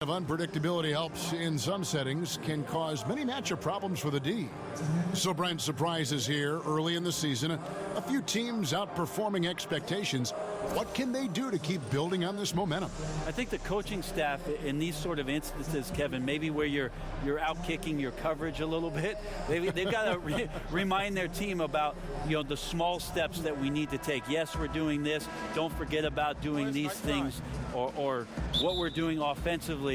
Of unpredictability helps in some settings, can cause many matchup problems for the D. So Brent, surprises here early in the season. A few teams outperforming expectations. What can they do to keep building on this momentum? I think the coaching staff in these sort of instances, Kevin, maybe where you're out kicking your coverage a little bit, they've got to remind their team about the small steps that we need to take. Yes, we're doing this. Don't forget about doing these things or what we're doing offensively.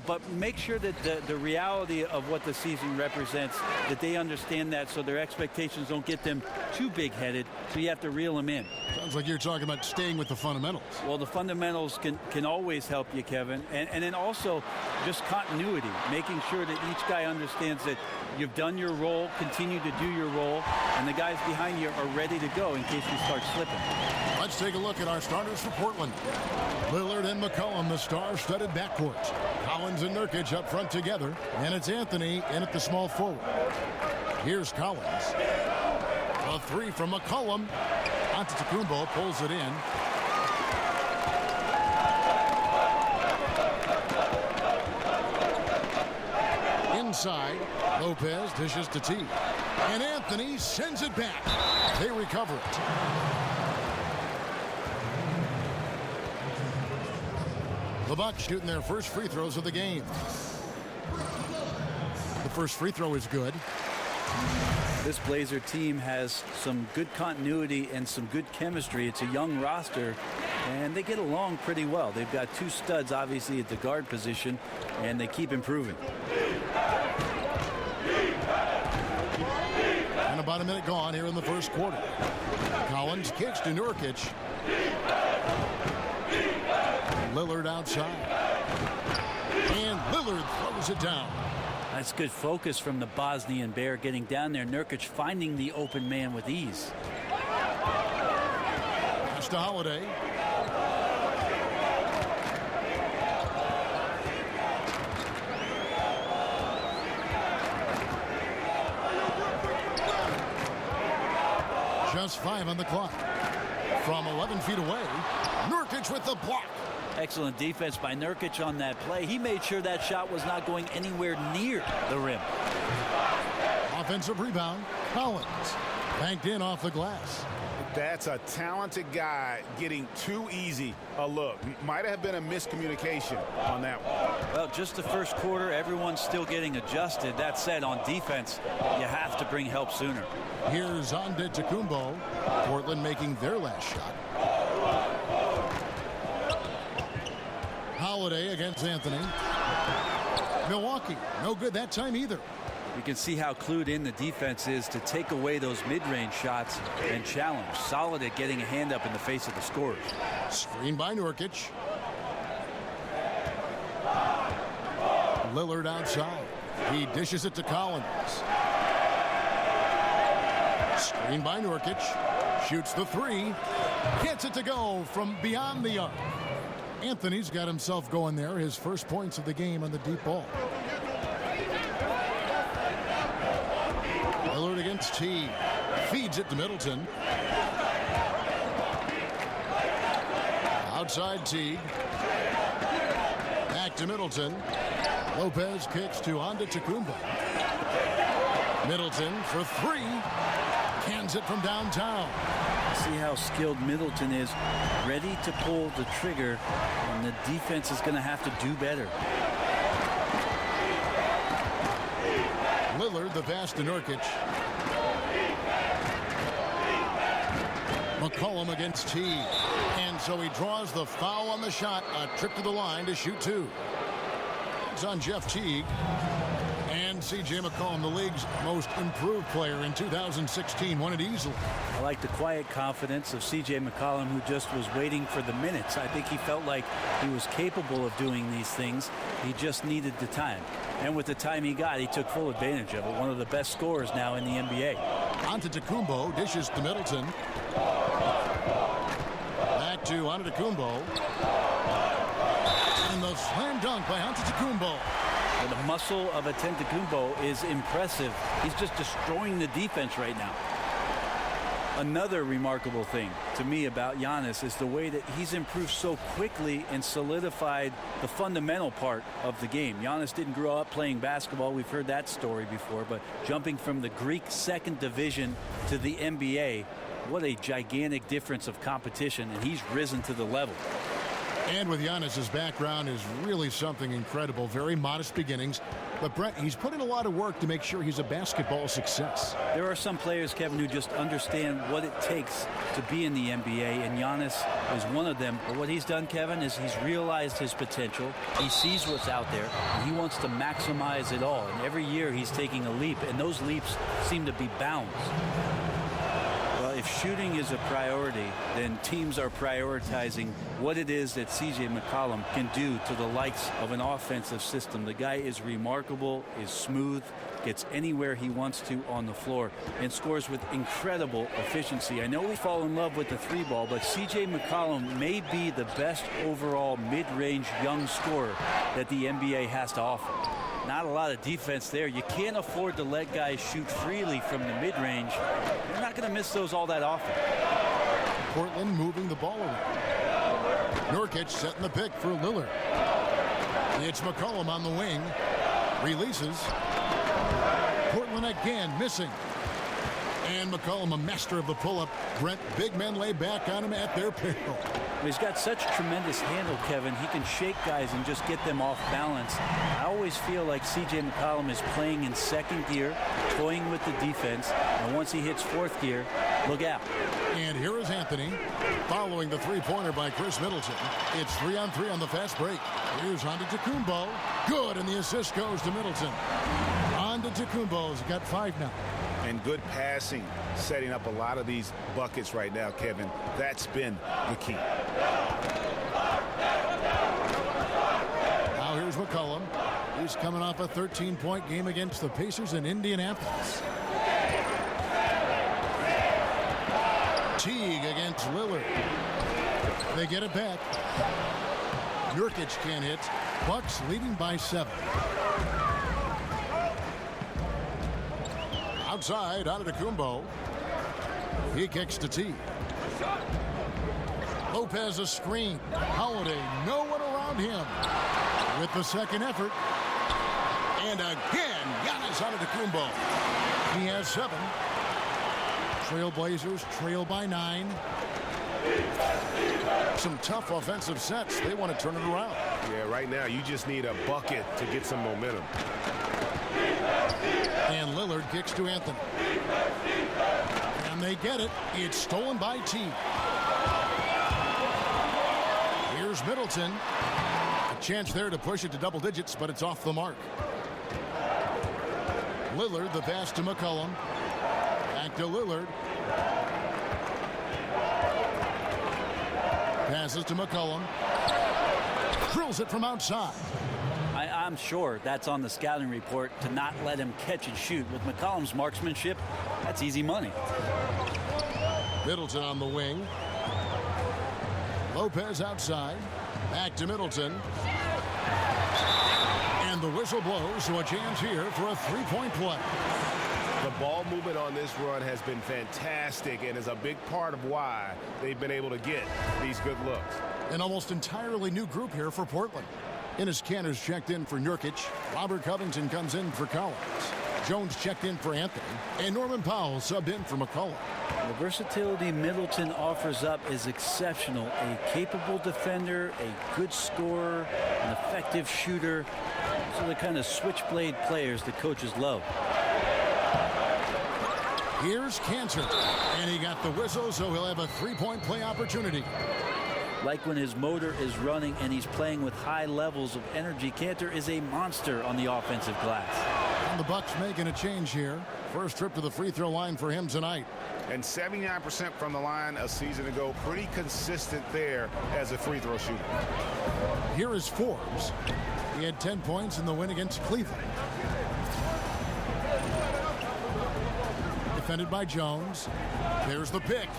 But make sure that the reality of what the season represents, that they understand that so their expectations don't get them too big-headed, so you have to reel them in. Sounds like you're talking about staying with the fundamentals. Well, the fundamentals can always help you, Kevin. And then also just continuity, making sure that each guy understands that you've done your role, continue to do your role, and the guys behind you are ready to go in case you start slipping. Let's take a look at our starters for Portland. Lillard and McCollum, the star-studded backcourt. Collins and Nurkic up front together, and it's Anthony in at the small forward. Here's Collins. A three from McCollum. Antetokounmpo pulls it in. Inside, Lopez dishes to T. And Anthony sends it back. They recover it. The Bucks shooting their first free throws of the game. The first free throw is good. This Blazer team has some good continuity and some good chemistry. It's a young roster, and they get along pretty well. They've got two studs, obviously, at the guard position, and they keep improving. And about a minute gone here in the first quarter. Collins kicks to Nurkic. Lillard outside. And Lillard throws it down. That's good focus from the Bosnian Bear getting down there. Nurkic finding the open man with ease. Pass to Holiday. Just 5 on the clock. From 11 feet away, Nurkic with the block. Excellent defense by Nurkic on that play. He made sure that shot was not going anywhere near the rim. Offensive rebound, Collins. Banked in off the glass. That's a talented guy getting too easy a look. Might have been a miscommunication on that one. Well, just the first quarter, everyone's still getting adjusted. That said, on defense, you have to bring help sooner. Here's Antetokounmpo. Portland making their last shot. Holiday against Anthony. Milwaukee, no good that time either. You can see how clued in the defense is to take away those mid-range shots and challenge. Solid at getting a hand up in the face of the scorers. Screen by Nurkic. Lillard outside. He dishes it to Collins. Screen by Nurkic. Shoots the three. Gets it to go from beyond the arc. Anthony's got himself going there. His first points of the game on the deep ball. Lillard against T. Feeds it to Middleton. Outside Teague. Back to Middleton. Lopez kicks to Antetokounmpo. Middleton for three. Cans it from downtown. See how skilled Middleton is, ready to pull the trigger, and the defense is going to have to do better. Lillard, the pass to Nurkic. McCollum against T. And so he draws the foul on the shot. A trip to the line to shoot two. It's on Jeff Teague. And C.J. McCollum, the league's most improved player in 2016, won it easily. I like the quiet confidence of C.J. McCollum, who just was waiting for the minutes. I think he felt like he was capable of doing these things. He just needed the time. And with the time he got, he took full advantage of it. One of the best scorers now in the NBA. Antetokounmpo dishes to Middleton. Back to Antetokounmpo. And the slam dunk by Antetokounmpo. Well, the muscle of Antetokounmpo is impressive. He's just destroying the defense right now. Another remarkable thing to me about Giannis is the way that he's improved so quickly and solidified the fundamental part of the game. Giannis didn't grow up playing basketball. We've heard that story before, but jumping from the Greek second division to the NBA, what a gigantic difference of competition, and he's risen to the level. And with Giannis's background is really something incredible. Very modest beginnings. But, Brett, he's put in a lot of work to make sure he's a basketball success. There are some players, Kevin, who just understand what it takes to be in the NBA, and Giannis is one of them. But what he's done, Kevin, is he's realized his potential. He sees what's out there, and he wants to maximize it all. And every year he's taking a leap, and those leaps seem to be bounds. If shooting is a priority, then teams are prioritizing what it is that C.J. McCollum can do to the likes of an offensive system. The guy is remarkable, is smooth, gets anywhere he wants to on the floor, and scores with incredible efficiency. I know we fall in love with the three ball, but C.J. McCollum may be the best overall mid-range young scorer that the NBA has to offer. Not a lot of defense there. You can't afford to let guys shoot freely from the mid-range. You're not going to miss those all that often. Portland moving the ball around. Nurkic setting the pick for Lillard. It's McCollum on the wing. Releases. Portland again missing. And McCollum, a master of the pull-up. Brent, big men lay back on him at their peril. He's got such tremendous handle, Kevin. He can shake guys and just get them off balance. I always feel like C.J. McCollum is playing in second gear, toying with the defense, and once he hits fourth gear, look out. And here is Anthony following the three-pointer by Chris Middleton. It's 3-on-3 on the fast break. Here's Antetokounmpo. Good, and the assist goes to Middleton. Antetokounmpo's got 5 now. And good passing, setting up a lot of these buckets right now, Kevin. That's been the key. Now here's McCollum. He's coming off a 13-point game against the Pacers in Indianapolis. Teague against Lillard. They get it back. Nurkic can't hit. Bucks leading by 7. Outside, Antetokounmpo. He kicks to T. Lopez a screen. Holiday, no one around him. With the second effort. And again, Giannis Antetokounmpo. He has 7. Trailblazers trail by 9. Some tough offensive sets. They want to turn it around. Yeah, right now you just need a bucket to get some momentum. And Lillard kicks to Anthony. And they get it. It's stolen by T. Here's Middleton. A chance there to push it to double digits, but it's off the mark. Lillard, the pass to McCollum. Back to Lillard. Passes to McCollum. Drills it from outside. I'm sure that's on the scouting report to not let him catch and shoot. With McCollum's marksmanship, that's easy money. Middleton on the wing. Lopez outside. Back to Middleton. And the whistle blows, so a chance here for a three-point play. The ball movement on this run has been fantastic and is a big part of why they've been able to get these good looks. An almost entirely new group here for Portland. Enes Kanter's checked in for Nurkic. Robert Covington comes in for Collins. Jones checked in for Anthony. And Norman Powell subbed in for McCollum. The versatility Middleton offers up is exceptional. A capable defender, a good scorer, an effective shooter. Those are the kind of switchblade players that coaches love. Here's Kanter. And he got the whistle, so he'll have a three-point play opportunity. Like when his motor is running and he's playing with high levels of energy, Kanter is a monster on the offensive glass. And the Bucks making a change here. First trip to the free throw line for him tonight. And 79% from the line a season ago. Pretty consistent there as a free throw shooter. Here is Forbes. He had 10 points in the win against Cleveland. Defended by Jones. There's the pick.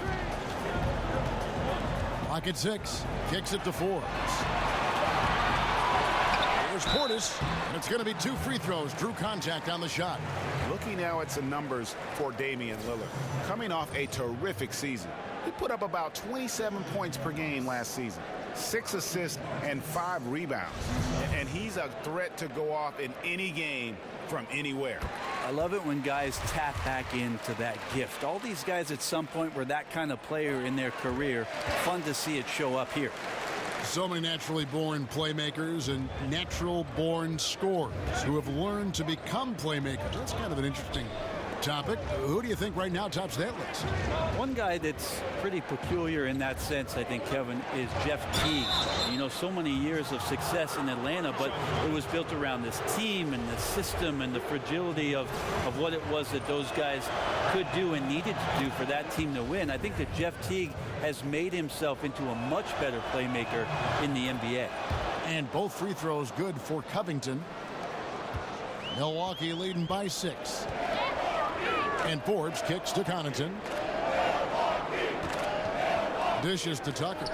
Clock at 6. Kicks it to Forbes. There's Portis, and it's going to be 2 free throws. Drew contact on the shot. Looking now at some numbers for Damian Lillard. Coming off a terrific season. He put up about 27 points per game last season. 6 assists and 5 rebounds. And he's a threat to go off in any game from anywhere. I love it when guys tap back into that gift. All these guys at some point were that kind of player in their career. Fun to see it show up here. So many naturally born playmakers and natural-born scorers who have learned to become playmakers. That's kind of an interesting topic. Who do you think right now tops that list? One guy that's pretty peculiar in that sense, I think, Kevin, is Jeff Teague. You know, so many years of success in Atlanta, but it was built around this team and the system and the fragility of what it was that those guys could do and needed to do for that team to win. I think that Jeff Teague has made himself into a much better playmaker in the NBA. And both free throws good for Covington. Milwaukee leading by 6. And Forbes kicks to Connaughton. Dishes to Tucker.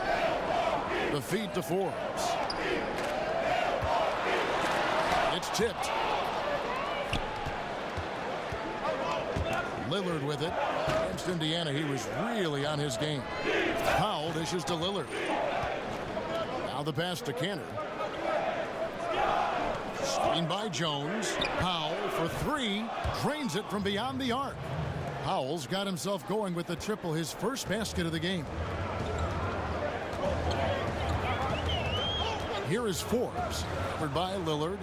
The feed to Forbes. It's tipped. Lillard with it. Against Indiana, he was really on his game. Powell dishes to Lillard. Now the pass to Cantor. Screen by Jones. Powell for 3. Drains it from beyond the arc. Powell's got himself going with the triple, his first basket of the game. Here is Forbes. Covered by Lillard.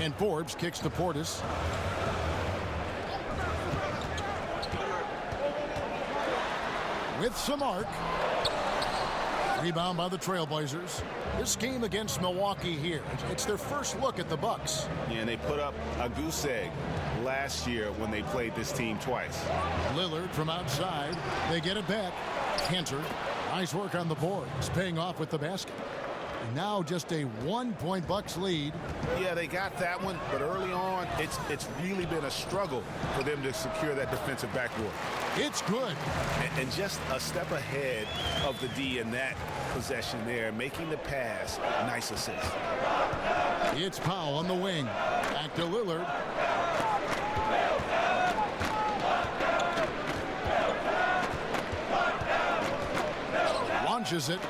And Forbes kicks to Portis. With some arc. Rebound by the Trailblazers. This game against Milwaukee here, it's their first look at the Bucks. Yeah, and they put up a goose egg last year when they played this team twice. Lillard from outside. They get it back. Cantor. Nice work on the boards. Paying off with the basket. And now just a 1-point Bucks lead. Yeah, they got that one, but early on, it's really been a struggle for them to secure that defensive backboard. It's good. And just a step ahead of the D in that possession there, making the pass. Nice assist. It's Powell on the wing. Back to Lillard. Launches it.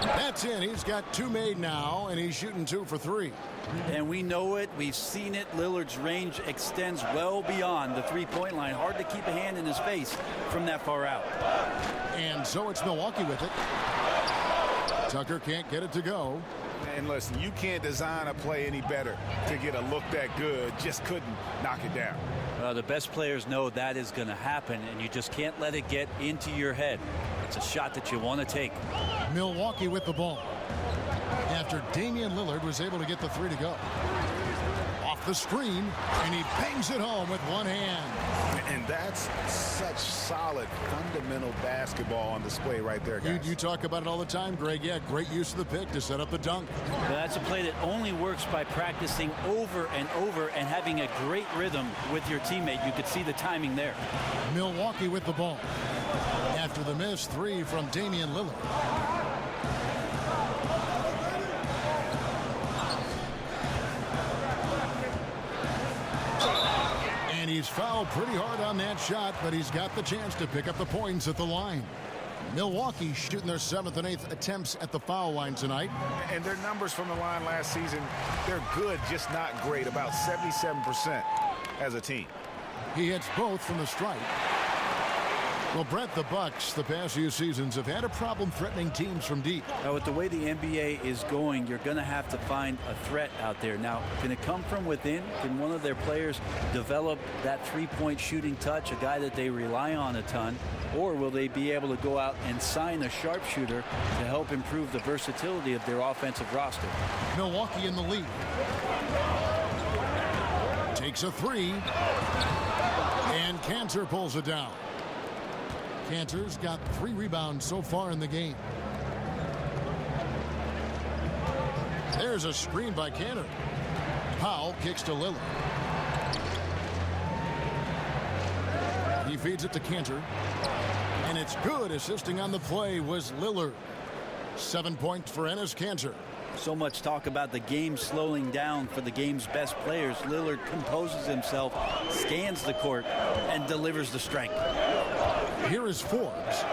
That's in. He's got 2 made now, and he's shooting 2 for 3. And we know it. We've seen it. Lillard's range extends well beyond the 3-point line. Hard to keep a hand in his face from that far out. And so it's Milwaukee with it. Tucker can't get it to go. And listen, you can't design a play any better to get a look that good. Just couldn't knock it down. The best players know that is going to happen, and you just can't let it get into your head. It's a shot that you want to take. Milwaukee with the ball. After Damian Lillard was able to get the 3 to go. Off the screen, and he bangs it home with one hand. And that's such solid, fundamental basketball on display right there, guys. You talk about it all the time, Greg. Yeah, great use of the pick to set up the dunk. Well, that's a play that only works by practicing over and over and having a great rhythm with your teammate. You could see the timing there. Milwaukee with the ball. After the missed 3 from Damian Lillard. And he's fouled pretty hard on that shot, but he's got the chance to pick up the points at the line. Milwaukee shooting their 7th and 8th attempts at the foul line tonight. And their numbers from the line last season, they're good, just not great. About 77% as a team. He hits both from the stripe. Well, Brett, the Bucks the past few seasons have had a problem threatening teams from deep. Now, with the way the NBA is going, you're going to have to find a threat out there. Now, can it come from within? Can one of their players develop that 3-point shooting touch, a guy that they rely on a ton? Or will they be able to go out and sign a sharpshooter to help improve the versatility of their offensive roster? Milwaukee in the lead. Takes a 3. And Cantor pulls it down. Cantor's got 3 rebounds so far in the game. There's a screen by Cantor. Powell kicks to Lillard. He feeds it to Cantor. And it's good. Assisting on the play was Lillard. 7 points for Enes Kanter. So much talk about the game slowing down for the game's best players. Lillard composes himself, scans the court, and delivers the strength. Here is Forbes.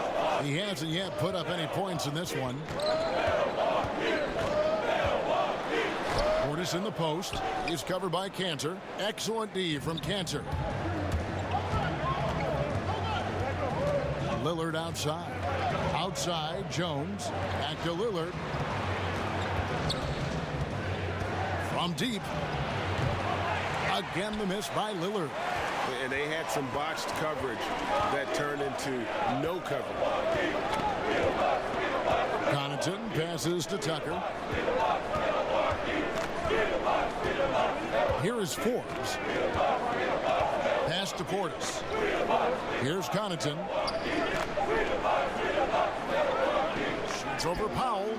He hasn't yet put up any points in this one. Portis in the post. He's covered by Cantor. Excellent D from Cantor. Lillard outside. Outside, Jones. Back to Lillard. From deep. Again, the miss by Lillard. And they had some botched coverage that turned into no coverage. Connaughton passes to Tucker. Here is Forbes. Pass to Portis. Here's Connaughton. Shoots over Powell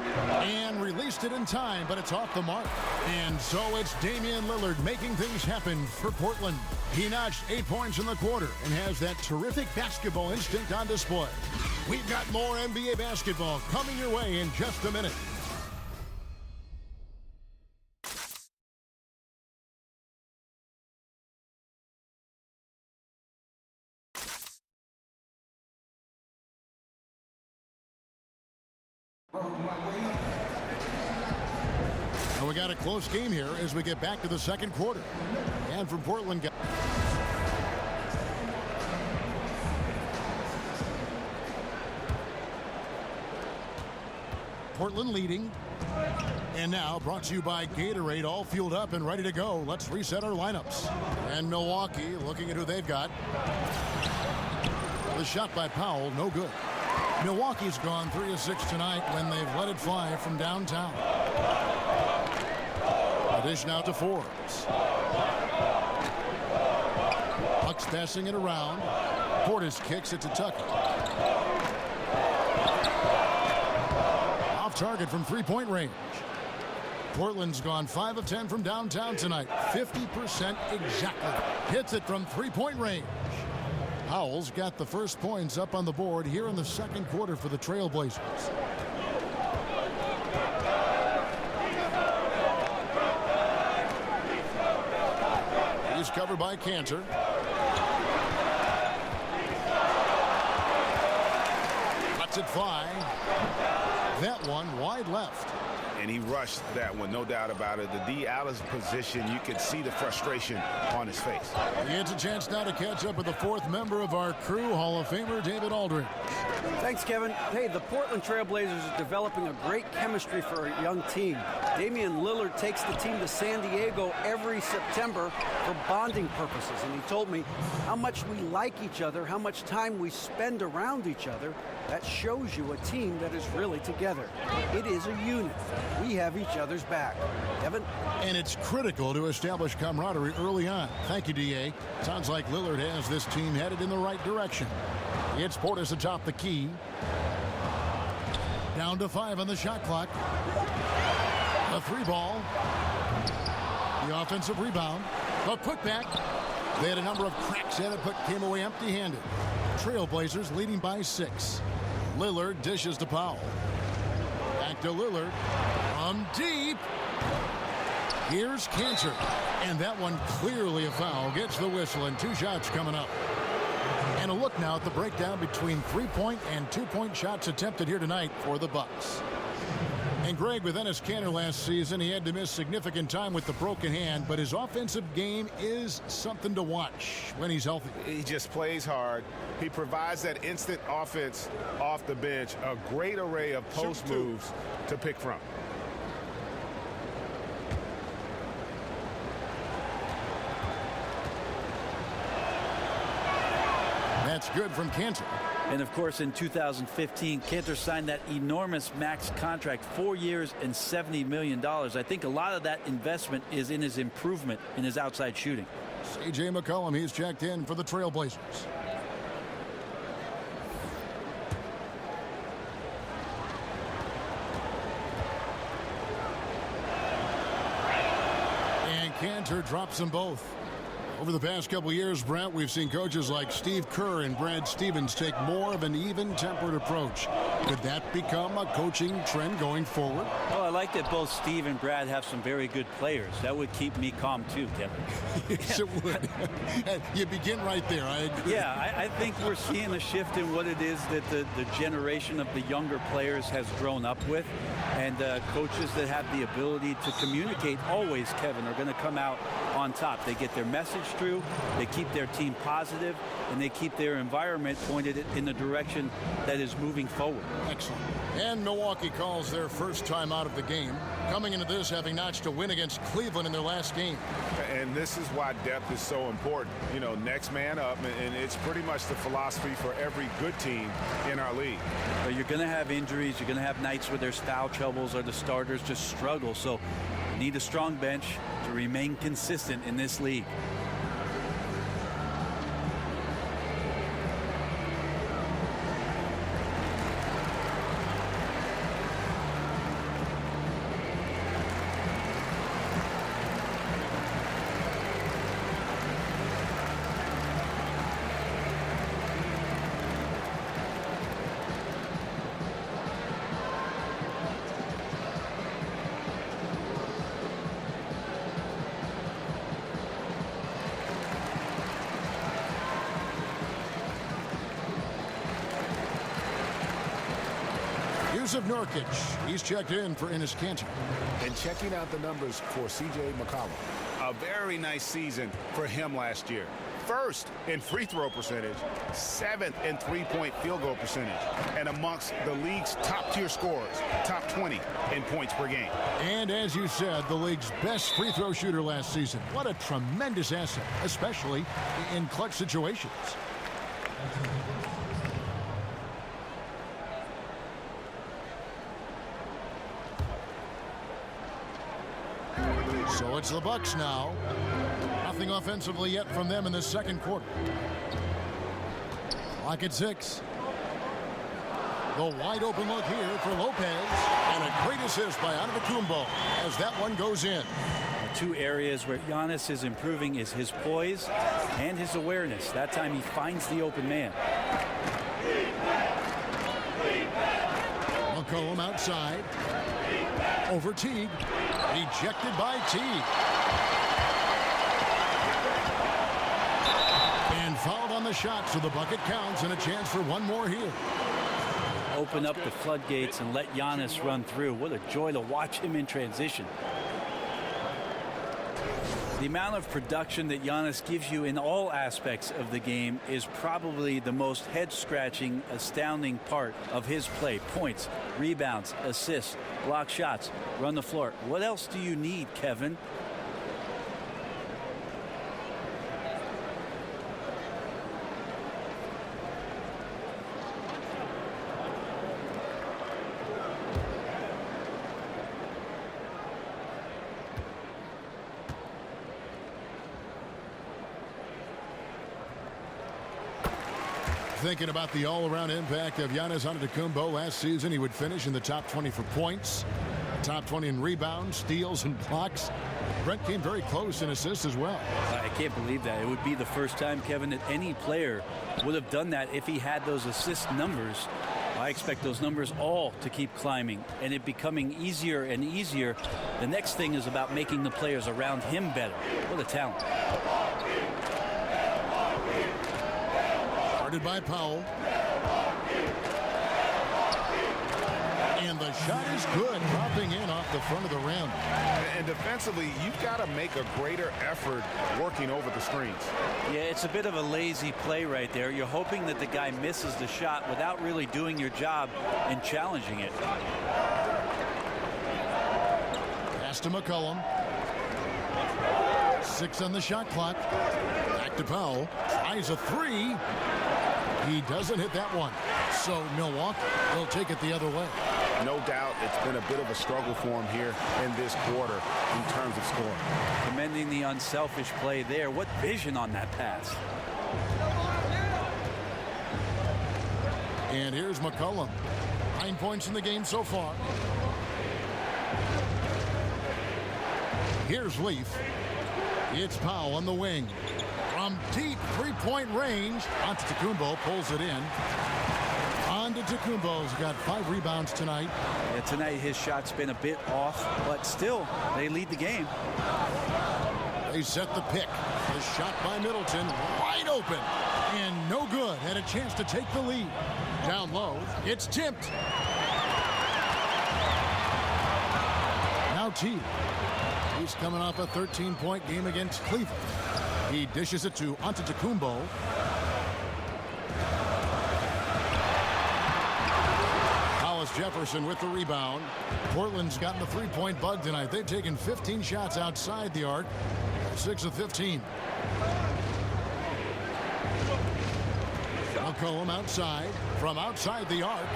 and released it in time, but it's off the mark. And so it's Damian Lillard making things happen for Portland. He notched 8 points in the quarter and has that terrific basketball instinct on display. We've got more NBA basketball coming your way in just a minute. And we got a close game here as we get back to the second quarter. And from Portland. Portland leading. And now brought to you by Gatorade, all fueled up and ready to go. Let's reset our lineups. And Milwaukee looking at who they've got. The shot by Powell, no good. Milwaukee's gone 3 of 6 tonight when they've let it fly from downtown. Dish now to Forbes. Bucks passing it around. Portis kicks it to Tucker. Off target from three-point range. Portland's gone 5 of 10 from downtown tonight. 50% exactly. Hits it from three-point range. Powell's got the first points up on the board here in the second quarter for the Trailblazers. He's covered by Cantor. Lets it fly. That one wide left. And he rushed that one, no doubt about it. The D out of position, you could see the frustration on his face. He gets a chance now to catch up with the fourth member of our crew, Hall of Famer David Aldridge. Thanks, Kevin. Hey, the Portland Trailblazers are developing a great chemistry for a young team. Damian Lillard takes the team to San Diego every September for bonding purposes, and he told me how much we like each other, how much time we spend around each other. That shows you a team that is really together. It is a unit. We have each other's back. Kevin? And it's critical to establish camaraderie early on. Thank you, D.A. Sounds like Lillard has this team headed in the right direction. It's Portis atop the key. Down to 5 on the shot clock. A 3 ball. The offensive rebound. The putback. They had a number of cracks at it, but came away empty-handed. Trailblazers leading by 6. Lillard dishes to Powell. Back to Lillard. From deep. Here's Cantor. And that one clearly a foul. Gets the whistle and 2 shots coming up. And a look now at the breakdown between 3-point and 2-point shots attempted here tonight for the Bucks. And Greg, with Enes Kanter last season, he had to miss significant time with the broken hand, but his offensive game is something to watch when he's healthy. He just plays hard. He provides that instant offense off the bench, a great array of post moves to pick from. That's good from Cantor. And of course, in 2015, Cantor signed that enormous max contract, 4 years and $70 million. I think a lot of that investment is in his improvement in his outside shooting. C.J. McCollum, he's checked in for the Trailblazers. And Cantor drops them both. Over the past couple years, Brent, we've seen coaches like Steve Kerr and Brad Stevens take more of an even-tempered approach. Could that become a coaching trend going forward? Well, I like that both Steve and Brad have some very good players. That would keep me calm too, Kevin. Yes, it would. You begin right there. I agree. Yeah, I think we're seeing a shift in what it is that the generation of the younger players has grown up with. And coaches that have the ability to communicate always, Kevin, are going to come out on top. They get their message through, they keep their team positive, and they keep their environment pointed in the direction that is moving forward. Excellent. And Milwaukee calls their first time out of the game, coming into this having notched a win against Cleveland in their last game. And this is why depth is so important. You know, next man up, and it's pretty much the philosophy for every good team in our league. But you're going to have injuries. You're going to have nights where there's foul troubles or the starters just struggle. So you need a strong bench to remain consistent in this league. Of Nurkic. He's checked in for Enes Kanter. And checking out the numbers for C.J. McCollum. A very nice season for him last year. First in free throw percentage, 7th in three-point field goal percentage, and amongst the league's top-tier scorers, top 20 in points per game. And as you said, the league's best free throw shooter last season. What a tremendous asset, especially in clutch situations. So it's the Bucks now. Nothing offensively yet from them in the second quarter. Clock at 6. The wide open look here for Lopez. And a great assist by Antetokounmpo as that one goes in. Two areas where Giannis is improving is his poise and his awareness. That time he finds the open man. McCollum outside. Over Teague. Ejected by Teague. And fouled on the shot, so the bucket counts and a chance for one more here. Open up the floodgates and let Giannis run through. What a joy to watch him in transition. The amount of production that Giannis gives you in all aspects of the game is probably the most head-scratching, astounding part of his play. Points, rebounds, assists, block shots, run the floor. What else do you need, Kevin? Thinking about the all-around impact of Giannis Antetokounmpo last season, he would finish in the top 20 for points, top 20 in rebounds, steals, and blocks. Brent came very close in assists as well. I can't believe that. It would be the first time, Kevin, that any player would have done that if he had those assist numbers. I expect those numbers all to keep climbing and it becoming easier and easier. The next thing is about making the players around him better. What a talent. By Powell. And the shot is good, dropping in off the front of the rim. And defensively, you've got to make a greater effort working over the screens. Yeah, it's a bit of a lazy play right there. You're hoping that the guy misses the shot without really doing your job and challenging it. Pass to McCollum. 6 on the shot clock. Back to Powell. Tries a 3. He doesn't hit that one. So Milwaukee will take it the other way. No doubt it's been a bit of a struggle for him here in this quarter in terms of scoring. Commending the unselfish play there. What vision on that pass. And here's McCollum. 9 points in the game so far. Here's Leaf. It's Powell on the wing. From deep three-point range, Antetokounmpo pulls it in. Antetokounmpo's got 5 rebounds tonight. Yeah, tonight his shot's been a bit off, but still, they lead the game. They set the pick. The shot by Middleton, wide open, and no good. Had a chance to take the lead. Down low, it's tipped. Now T. He's coming off a 13-point game against Cleveland. He dishes it to Antetokounmpo. Hollis Jefferson with the rebound. Portland's gotten the three-point bug tonight. They've taken 15 shots outside the arc. 6 of 15. McCollum outside. From outside the arc.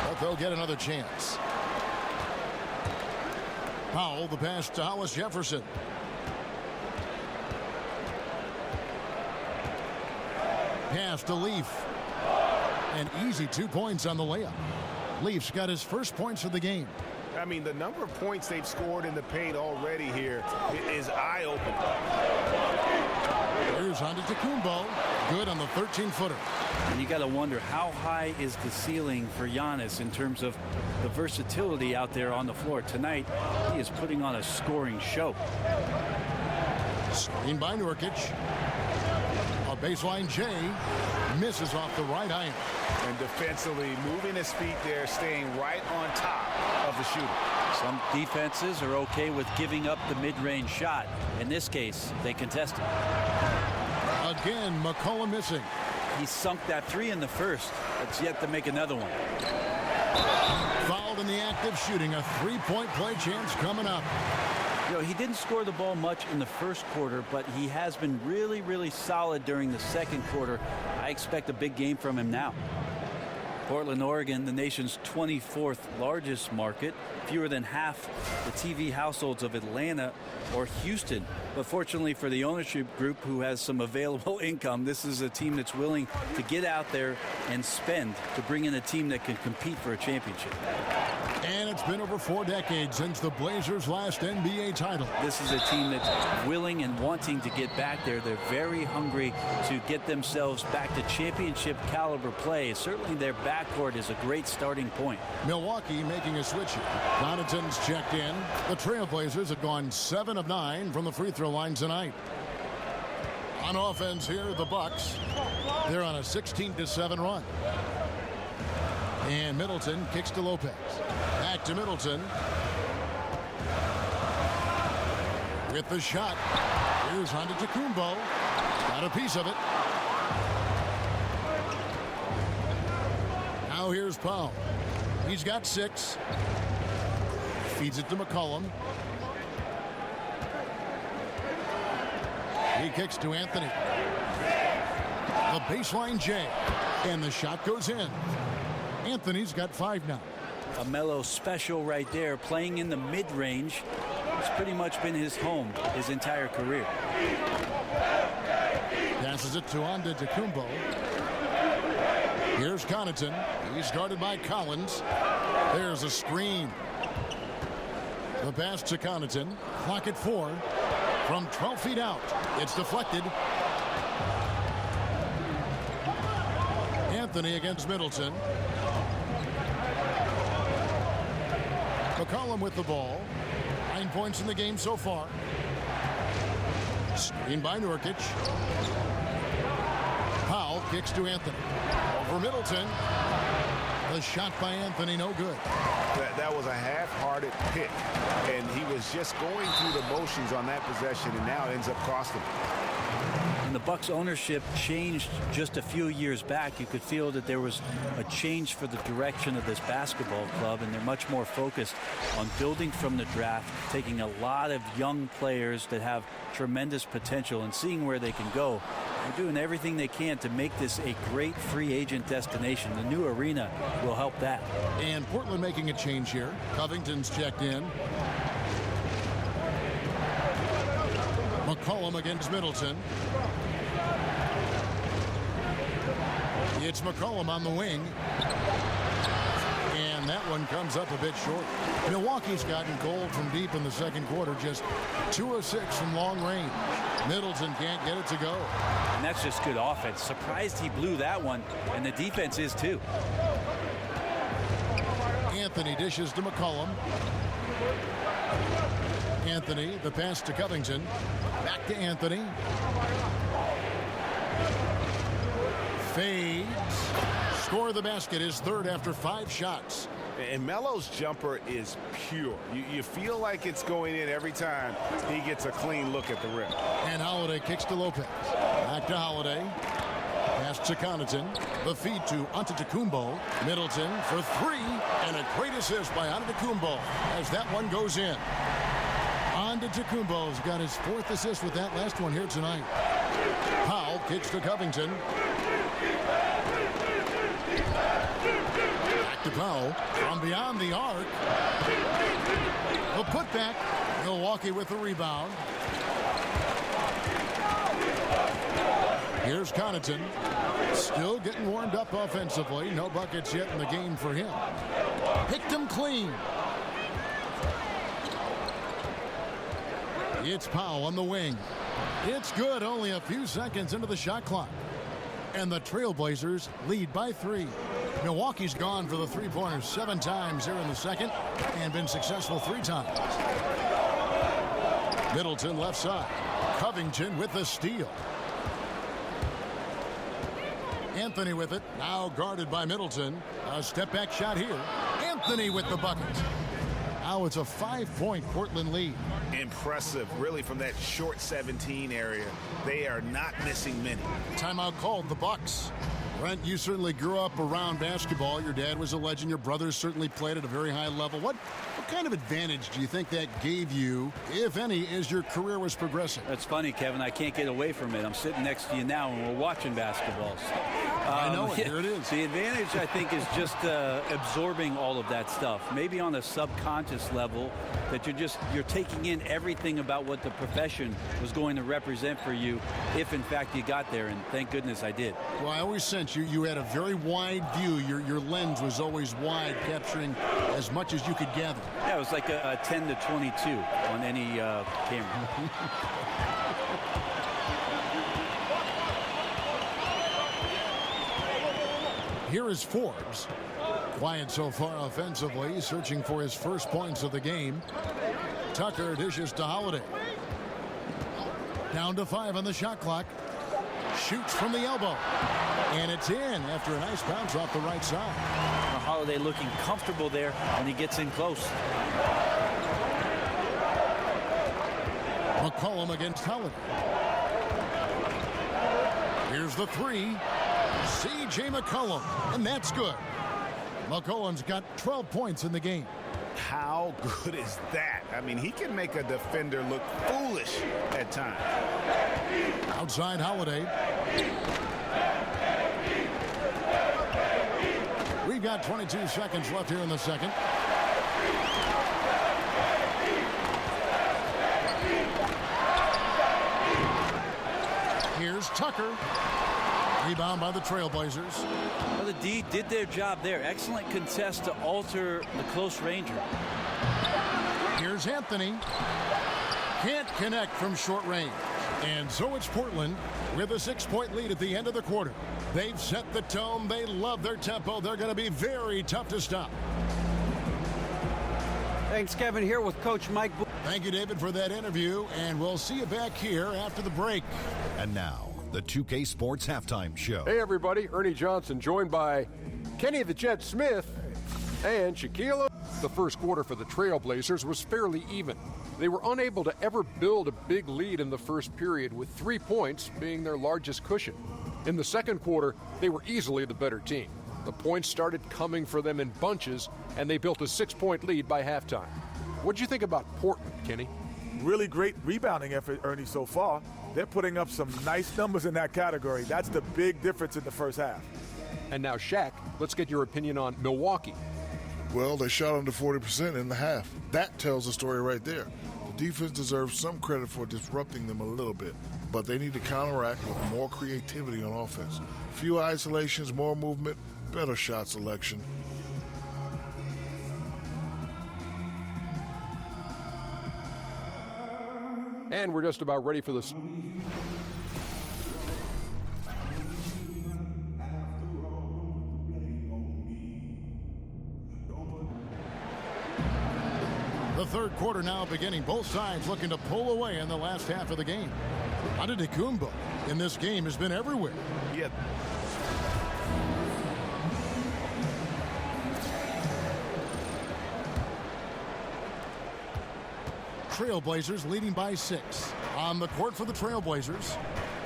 But they'll get another chance. Powell, the pass to Hollis Jefferson. Pass to Leaf. An easy 2 points on the layup. Leaf's got his first points of the game. I mean, the number of points they've scored in the paint already here is eye-opening. Here's Antetokounmpo. Good on the 13-footer. And you got to wonder, how high is the ceiling for Giannis in terms of the versatility out there on the floor? Tonight, he is putting on a scoring show. Screen by Nurkic. A baseline J misses off the right iron. And defensively, moving his feet there, staying right on top of the shooter. Some defenses are okay with giving up the mid-range shot. In this case, they contest it. Again, McCollum missing. He sunk that 3 in the first. It's yet to make another one. Fouled in the act of shooting. A 3-point play chance coming up. You know, he didn't score the ball much in the first quarter, but he has been really, really solid during the second quarter. I expect a big game from him now. Portland, Oregon, the nation's 24th largest market, fewer than half the TV households of Atlanta or Houston. But fortunately for the ownership group who has some available income, this is a team that's willing to get out there and spend to bring in a team that can compete for a championship. And it's been over 4 decades since the Blazers' last NBA title. This is a team that's willing and wanting to get back there. They're very hungry to get themselves back to championship caliber play. Certainly their backcourt is a great starting point. Milwaukee making a switch here. Connaughton's checked in. The Trailblazers have gone 7 of 9 from the free throw line tonight. On offense here, the Bucks. They're on a 16-7 run. And Middleton kicks to Lopez. Back to Middleton. With the shot. Here's Antetokounmpo. Got a piece of it. Now here's Powell. He's got 6. Feeds it to McCollum. He kicks to Anthony. The baseline J. And the shot goes in. Anthony's got 5 now. A Melo special right there, playing in the mid-range. It's pretty much been his home his entire career. Passes it to Antetokounmpo. Here's Connaughton. He's guarded by Collins. There's a screen. The pass to Connaughton. Clock at 4. From 12 feet out. It's deflected. Anthony against Middleton. McCollum with the ball. 9 points in the game so far. Screen by Nurkic. Powell kicks to Anthony. Over Middleton. The shot by Anthony, no good. That was a half-hearted pick, and he was just going through the motions on that possession, and now it ends up costing him. When the Bucks ownership changed just a few years back, you could feel that there was a change for the direction of this basketball club, and they're much more focused on building from the draft, taking a lot of young players that have tremendous potential and seeing where they can go. They're doing everything they can to make this a great free agent destination. The new arena will help that. And Portland making a change here. Covington's checked in. McCollum against Middleton. It's McCollum on the wing. And and that one comes up a bit short. Milwaukee's gotten gold from deep in the second quarter, just 2 of 6 from long range. Middleton can't get it to go. And that's just good offense. Surprised he blew that one, and the defense is too. Anthony dishes to McCollum. Anthony, the pass to Covington. Back to Anthony. Fades. Score the basket, his third after 5 shots. And Melo's jumper is pure. You feel like it's going in every time he gets a clean look at the rim. And Holiday kicks to Lopez. Back to Holiday. Pass to Connaughton. The feed to Antetokounmpo. Middleton for 3. And a great assist by Antetokounmpo as that one goes in. Antetokounmpo's got his 4th assist with that last one here tonight. Powell kicks to Covington. Back to Powell from beyond the arc. The putback. Milwaukee with the rebound. Here's Connaughton. Still getting warmed up offensively. No buckets yet in the game for him. Picked him clean. It's Powell on the wing. It's good. Only a few seconds into the shot clock. And the Trailblazers lead by 3. Milwaukee's gone for the three-pointers 7 times here in the second and been successful 3 times. Middleton left side. Covington with the steal. Anthony with it. Now guarded by Middleton. A step-back shot here. Anthony with the bucket. Now it's a 5-point Portland lead. Impressive, really, from that short 17 area. They are not missing many. Timeout called, the Bucks. Brent, you certainly grew up around basketball. Your dad was a legend. Your brothers certainly played at a very high level. What kind of advantage do you think that gave you, if any, as your career was progressing? That's funny, Kevin. I can't get away from it. I'm sitting next to you now, and we're watching basketball. I know it. Here it is. The advantage, I think, is just absorbing all of that stuff. Maybe on a subconscious level, that you're taking in everything about what the profession was going to represent for you, if in fact you got there. And thank goodness I did. Well, I always sense you had a very wide view. Your lens was always wide, capturing as much as you could gather. Yeah, it was like a 10 to 22 on any camera. Here is Forbes. Quiet so far offensively, searching for his first points of the game. Tucker dishes to Holiday. Down to 5 on the shot clock. Shoots from the elbow. And it's in after a nice bounce off the right side. Holiday looking comfortable there when he gets in close. McCollum against Holiday. Here's the 3. C.J. McCollum, and that's good. McCollum's got 12 points in the game. How good is that? I mean, he can make a defender look foolish at times. Outside Holiday. We've got 22 seconds left here in the second. Here's Tucker. Rebound by the Trailblazers. Well, the D did their job there. Excellent contest to alter the close ranger. Here's Anthony. Can't connect from short range. And so it's Portland with a 6-point lead at the end of the quarter. They've set the tone. They love their tempo. They're going to be very tough to stop. Thanks, Kevin. Here with Coach Mike. Thank you, David, for that interview. And we'll see you back here after the break. And now, the 2K Sports Halftime Show. Hey, everybody. Ernie Johnson joined by Kenny the Jet Smith and Shaquille. The first quarter for the Trailblazers was fairly even. They were unable to ever build a big lead in the first period, with 3 points being their largest cushion. In the second quarter, they were easily the better team. The points started coming for them in bunches, and they built a 6-point lead by halftime. What'd you think about Portland, Kenny? Really great rebounding effort, Ernie, so far. They're putting up some nice numbers in that category. That's the big difference in the first half. And now, Shaq, let's get your opinion on Milwaukee. Well, they shot under 40% in the half. That tells the story right there. The defense deserves some credit for disrupting them a little bit, but they need to counteract with more creativity on offense. Few isolations, more movement, better shot selection. And we're just about ready for this. The third quarter now beginning. Both sides looking to pull away in the last half of the game. Antetokounmpo in this game has been everywhere. Yeah. Trailblazers leading by 6. On the court for the Trailblazers,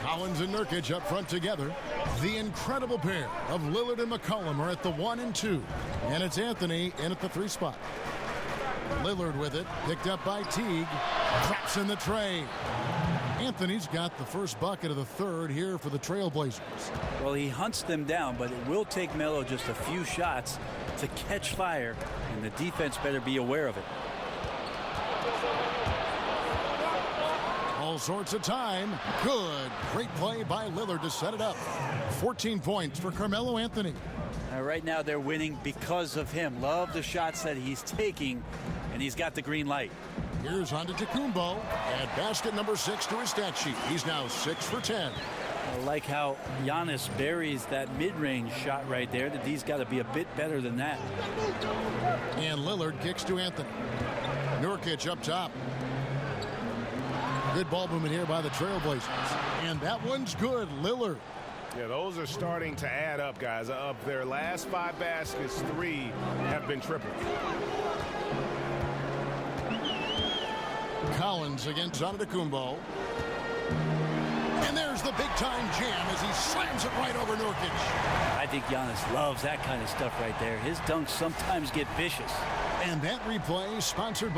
Collins and Nurkic up front together. The incredible pair of Lillard and McCollum are at the 1 and 2. And it's Anthony in at the 3 spot. Lillard with it, picked up by Teague. Drops in the tray. Anthony's got the first bucket of the third here for the Trailblazers. Well, he hunts them down, but it will take Melo just a few shots to catch fire, and the defense better be aware of it. All sorts of time. Good. Great play by Lillard to set it up. 14 points for Carmelo Anthony. Right now they're winning because of him. Love the shots that he's taking, and he's got the green light. Here's Antetokounmpo, and basket number 6 to his stat sheet. He's now 6 for 10. I like how Giannis buries that mid-range shot right there. That he's got to be a bit better than that. And Lillard kicks to Anthony. Nurkic up top. Good ball movement here by the Trailblazers. And that one's good. Lillard. Yeah, those are starting to add up, guys. Of their last 5 baskets, 3 have been triple. Collins against Antetokounmpo. And there's the big-time jam as he slams it right over Nurkic. I think Giannis loves that kind of stuff right there. His dunks sometimes get vicious. And that replay sponsored by...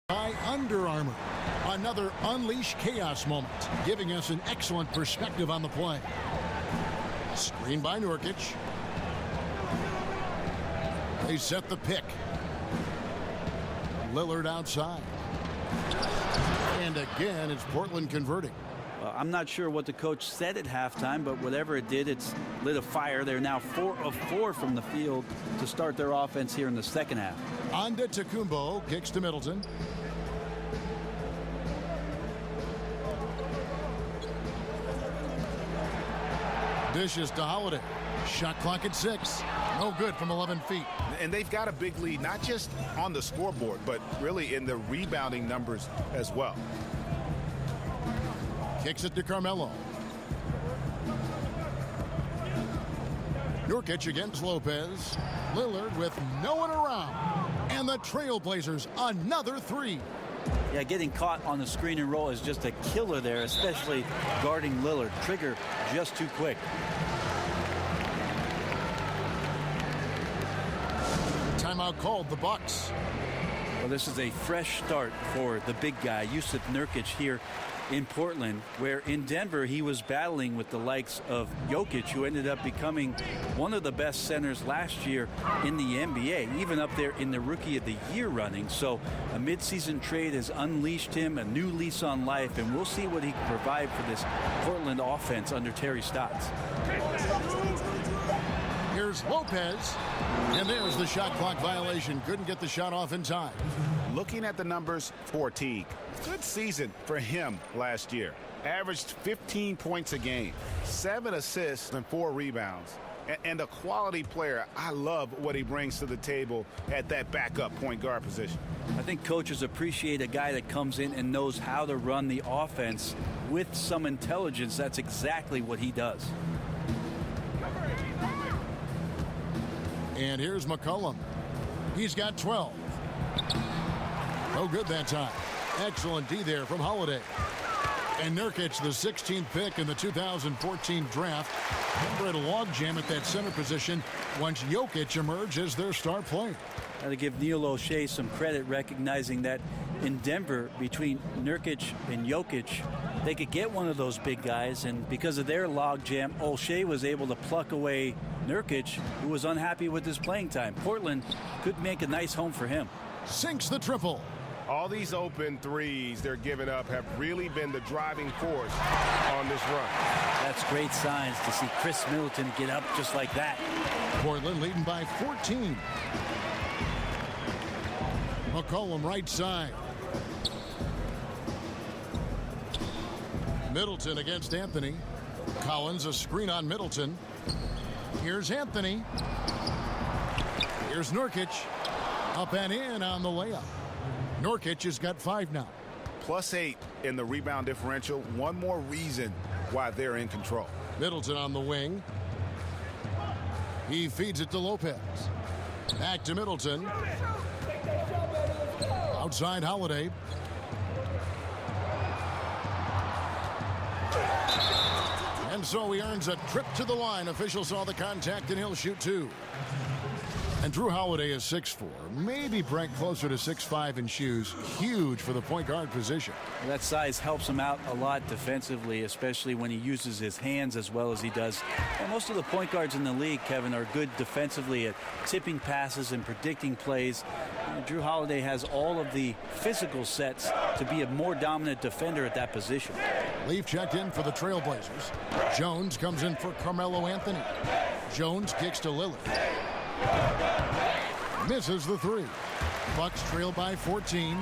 by Under Armour. Another Unleash Chaos moment, giving us an excellent perspective on the play. Screen by Nurkic. They set the pick. Lillard outside. And again, it's Portland converting. I'm not sure what the coach said at halftime, but whatever it did, it's lit a fire. They're now 4 of 4 from the field to start their offense here in the second half. Antetokounmpo kicks to Middleton. Dishes to Holiday. Shot clock at 6. No good from 11 feet. And they've got a big lead, not just on the scoreboard, but really in the rebounding numbers as well. Kicks it to Carmelo. Nurkic against Lopez. Lillard with no one around. And the Trailblazers another 3. Yeah, getting caught on the screen and roll is just a killer there, especially guarding Lillard. Trigger just too quick. Timeout called, the Bucks. Well, this is a fresh start for the big guy, Yusuf Nurkic, here in Portland, where in Denver he was battling with the likes of Jokic, who ended up becoming one of the best centers last year in the NBA, even up there in the Rookie of the Year running. So a midseason trade has unleashed him, a new lease on life, and we'll see what he can provide for this Portland offense under Terry Stotts. Here's Lopez, and there's the shot clock violation. Couldn't get the shot off in time. Looking at the numbers for Teague, good season for him last year. Averaged 15 points a game, 7 assists and 4 rebounds. And a quality player. I love what he brings to the table at that backup point guard position. I think coaches appreciate a guy that comes in and knows how to run the offense with some intelligence. That's exactly what he does. And here's McCollum. He's got 12. No good that time. Excellent D there from Holiday. And Nurkic, the 16th pick in the 2014 draft, had a logjam at that center position once Jokic emerged as their star player. Got to give Neil O'Shea some credit, recognizing that in Denver between Nurkic and Jokic, they could get one of those big guys, and because of their logjam, Olshey was able to pluck away Nurkic, who was unhappy with his playing time. Portland could make a nice home for him. Sinks the triple. All these open threes they're giving up have really been the driving force on this run. That's great signs to see Chris Middleton get up just like that. Portland leading by 14. McCollum right side. Middleton against Anthony. Collins a screen on Middleton. Here's Anthony. Here's Nurkic. Up and in on the layup. Nurkic has got 5 now. +8 in the rebound differential. One more reason why they're in control. Middleton on the wing. He feeds it to Lopez. Back to Middleton. Outside Holiday. And so he earns a trip to the line. Official saw the contact and he'll shoot 2. And Drew Holiday is 6'4", maybe Brent closer to 6'5" in shoes. Huge for the point guard position. That size helps him out a lot defensively, especially when he uses his hands as well as he does. And most of the point guards in the league, Kevin, are good defensively at tipping passes and predicting plays. Drew Holiday has all of the physical sets to be a more dominant defender at that position. Leaf checked in for the Trailblazers. Jones comes in for Carmelo Anthony. Jones kicks to Lillard. Misses the 3. Bucks trail by 14.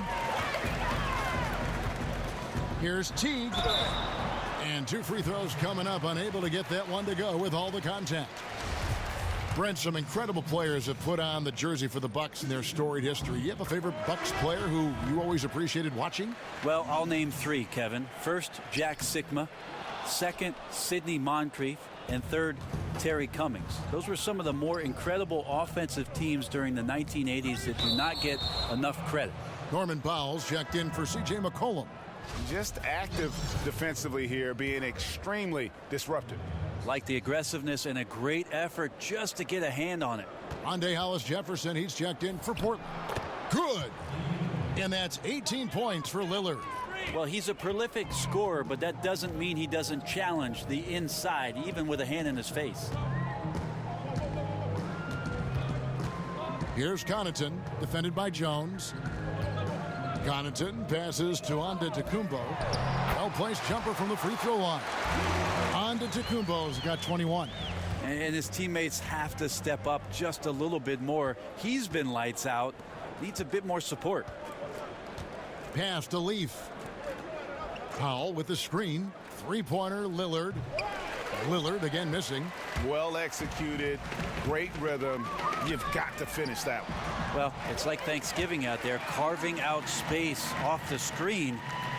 Here's Teague. And 2 free throws coming up. Unable to get that one to go with all the contact. Brent, some incredible players have put on the jersey for the Bucks in their storied history. You have a favorite Bucks player who you always appreciated watching? Well, I'll name 3, Kevin. First, Jack Sikma. Second, Sidney Moncrief. And third, Terry Cummings. Those were some of the more incredible offensive teams during the 1980s that do not get enough credit. Norman Powell's checked in for C.J. McCollum. Just active defensively here, being extremely disruptive. Like the aggressiveness and a great effort just to get a hand on it. Andre Hollis Jefferson, he's checked in for Portland. Good. And that's 18 points for Lillard. Well, he's a prolific scorer, but that doesn't mean he doesn't challenge the inside, even with a hand in his face. Here's Connaughton, defended by Jones. Connaughton passes to Antetokounmpo. Well-placed jumper from the free throw line. Antetokounmpo's got 21. And his teammates have to step up just a little bit more. He's been lights out. Needs a bit more support. Pass to Leaf. Powell with the screen. Three-pointer, Lillard. Lillard again missing. Well executed, great rhythm. You've got to finish that one. Well, it's like Thanksgiving out there, carving out space off the screen.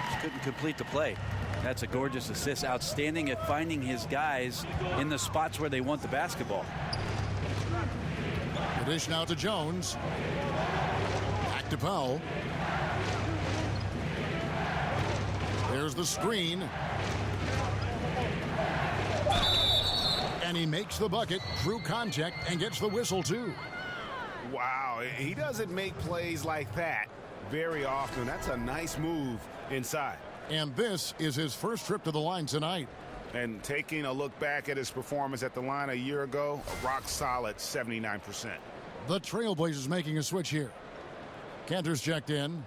Just couldn't complete the play. That's a gorgeous assist. Outstanding at finding his guys in the spots where they want the basketball. The dish now to Jones. Back to Powell. There's the screen. And he makes the bucket through contact and gets the whistle too. Wow, he doesn't make plays like that very often. That's a nice move inside. And this is his first trip to the line tonight. And taking a look back at his performance at the line a year ago, a rock solid 79%. The Trailblazers making a switch here. Cantor's checked in.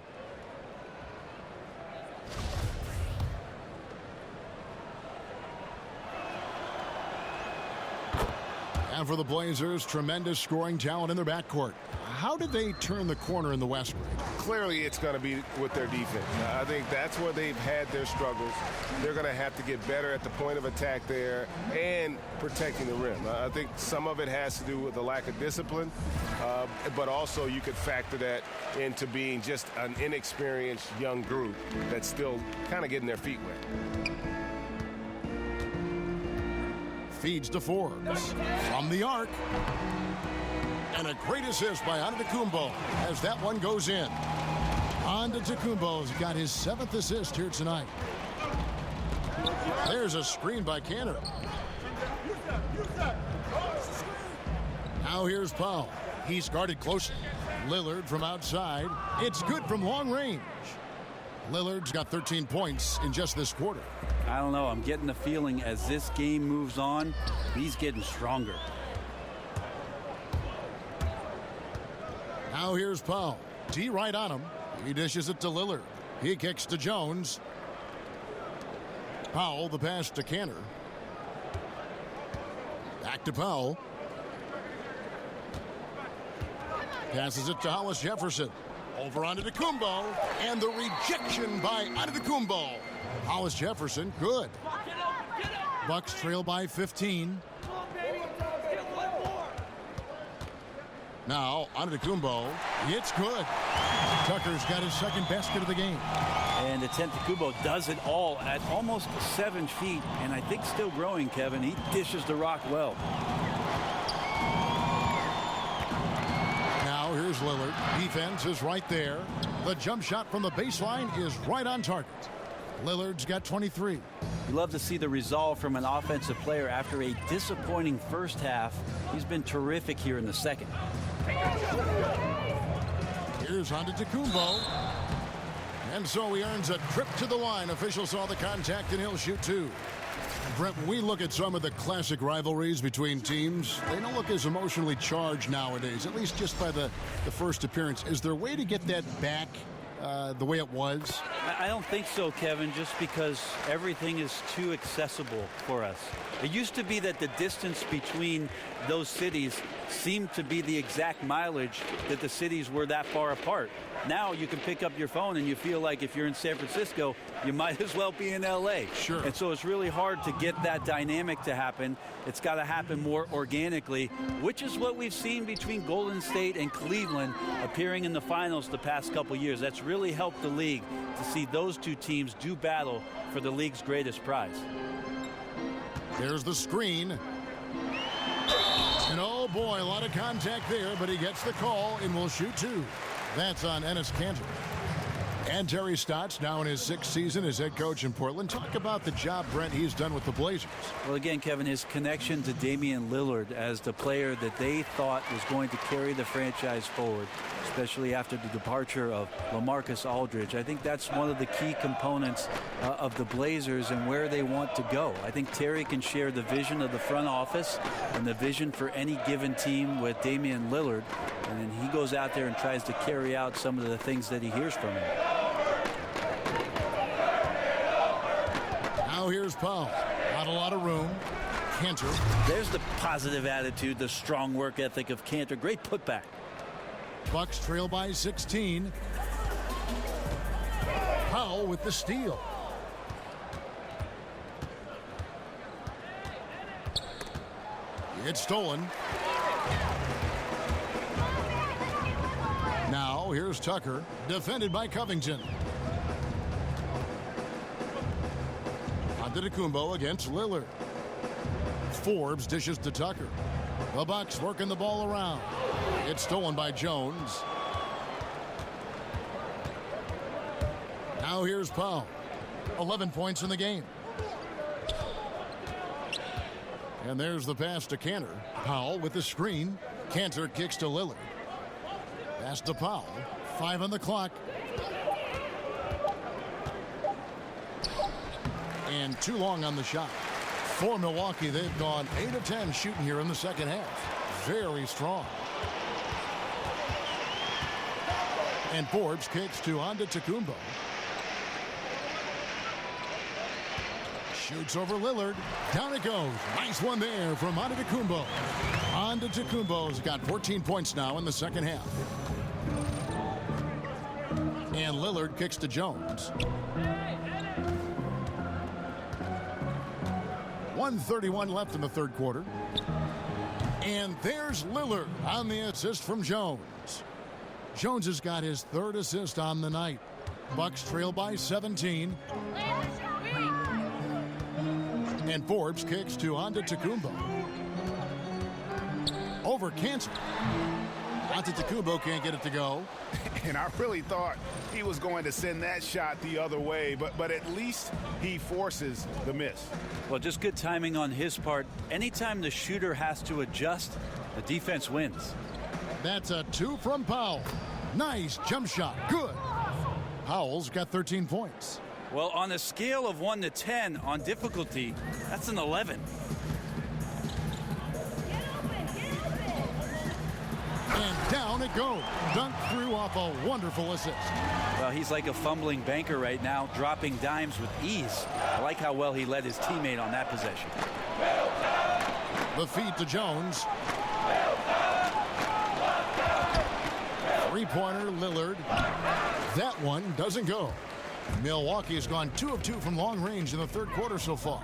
And for the Blazers, tremendous scoring talent in their backcourt. How did they turn the corner in the West? Clearly, it's going to be with their defense. I think that's where they've had their struggles. They're going to have to get better at the point of attack there and protecting the rim. I think some of it has to do with the lack of discipline, but also you could factor that into being just an inexperienced young group that's still kind of getting their feet wet. Feeds to Forbes from the arc. And a great assist by Antetokounmpo as that one goes in. Antetokounmpo's got his 7th assist here tonight. There's a screen by Cantor. Now here's Powell. He's guarded closely. Lillard from outside. It's good from long range. Lillard's got 13 points in just this quarter. I don't know. I'm getting the feeling as this game moves on, he's getting stronger. Now here's Powell. D right on him. He dishes it to Lillard. He kicks to Jones. Powell, the pass to Cantor. Back to Powell. Passes it to Hollis Jefferson. Over onto Kumbo. And the rejection by Antetokounmpo. Hollis Jefferson, good. Bucks trail by 15. Now, Antetokounmpo. It's good. Tucker's got his second basket of the game. And Antetokounmpo does it all at almost 7 feet, and I think still growing, Kevin. He dishes the rock well. Now here's Lillard. Defense is right there. The jump shot from the baseline is right on target. Lillard's got 23. You love to see the resolve from an offensive player after a disappointing first half. He's been terrific here in the second. Here's Antetokounmpo. And so he earns a trip to the line. Officials saw the contact and he'll shoot two. Brett, when we look at some of the classic rivalries between teams, they don't look as emotionally charged nowadays, at least just by the first appearance. Is there a way to get that back the way it was? I don't think so, Kevin, just because everything is too accessible for us. It used to be that the distance between those cities seemed to be the exact mileage that the cities were that far apart. Now you can pick up your phone and you feel like if you're in San Francisco, you might as well be in LA. Sure. And so it's really hard to get that dynamic to happen. It's got to happen more organically, which is what we've seen between Golden State and Cleveland appearing in the finals the past couple years. That's really helped the league to see those two teams do battle for the league's greatest prize. There's the screen. And oh boy, a lot of contact there, but he gets the call and will shoot two. That's on Enes Kanter. And Terry Stotts, now in his 6th season as head coach in Portland. Talk about the job, Brent, he's done with the Blazers. Well, again, Kevin, his connection to Damian Lillard as the player that they thought was going to carry the franchise forward, especially after the departure of LaMarcus Aldridge. I think that's one of the key components of the Blazers and where they want to go. I think Terry can share the vision of the front office and the vision for any given team with Damian Lillard, and then he goes out there and tries to carry out some of the things that he hears from him. Now here's Powell. Not a lot of room. Kanter. There's the positive attitude, the strong work ethic of Kanter. Great putback. Bucks trail by 16. Powell with the steal. It's stolen. Now here's Tucker, defended by Covington. Antetokounmpo against Lillard. Forbes dishes to Tucker. The Bucks working the ball around. It's stolen by Jones. Now here's Powell. 11 points in the game. And there's the pass to Kanter. Powell with the screen. Kanter kicks to Lillard. Pass to Powell. 5 on the clock. And too long on the shot. For Milwaukee, they've gone 8 of 10 shooting here in the second half. Very strong. And Forbes kicks to Antetokounmpo. Shoots over Lillard. Down it goes. Nice one there from Antetokounmpo. Antetokounmpo's got 14 points now in the second half. And Lillard kicks to Jones. 1:31 left in the third quarter. And there's Lillard on the assist from Jones. Jones has got his 3rd assist on the night. Bucks trail by 17. And Forbes kicks to Antetokounmpo. Over Kanter. Antetokounmpo can't get it to go. And I really thought he was going to send that shot the other way, but at least he forces the miss. Well, just good timing on his part. Anytime the shooter has to adjust, the defense wins. That's a 2 from Powell. Nice jump shot. Good. Powell's got 13 points. Well, on a scale of 1 to 10 on difficulty, that's an 11. And down it goes. Dunked through off a wonderful assist. Well, he's like a fumbling banker right now, dropping dimes with ease. I like how well he led his teammate on that possession. The feed to Jones. Three-pointer, Lillard. That one doesn't go. Milwaukee has gone 2 of 2 from long range in the third quarter so far.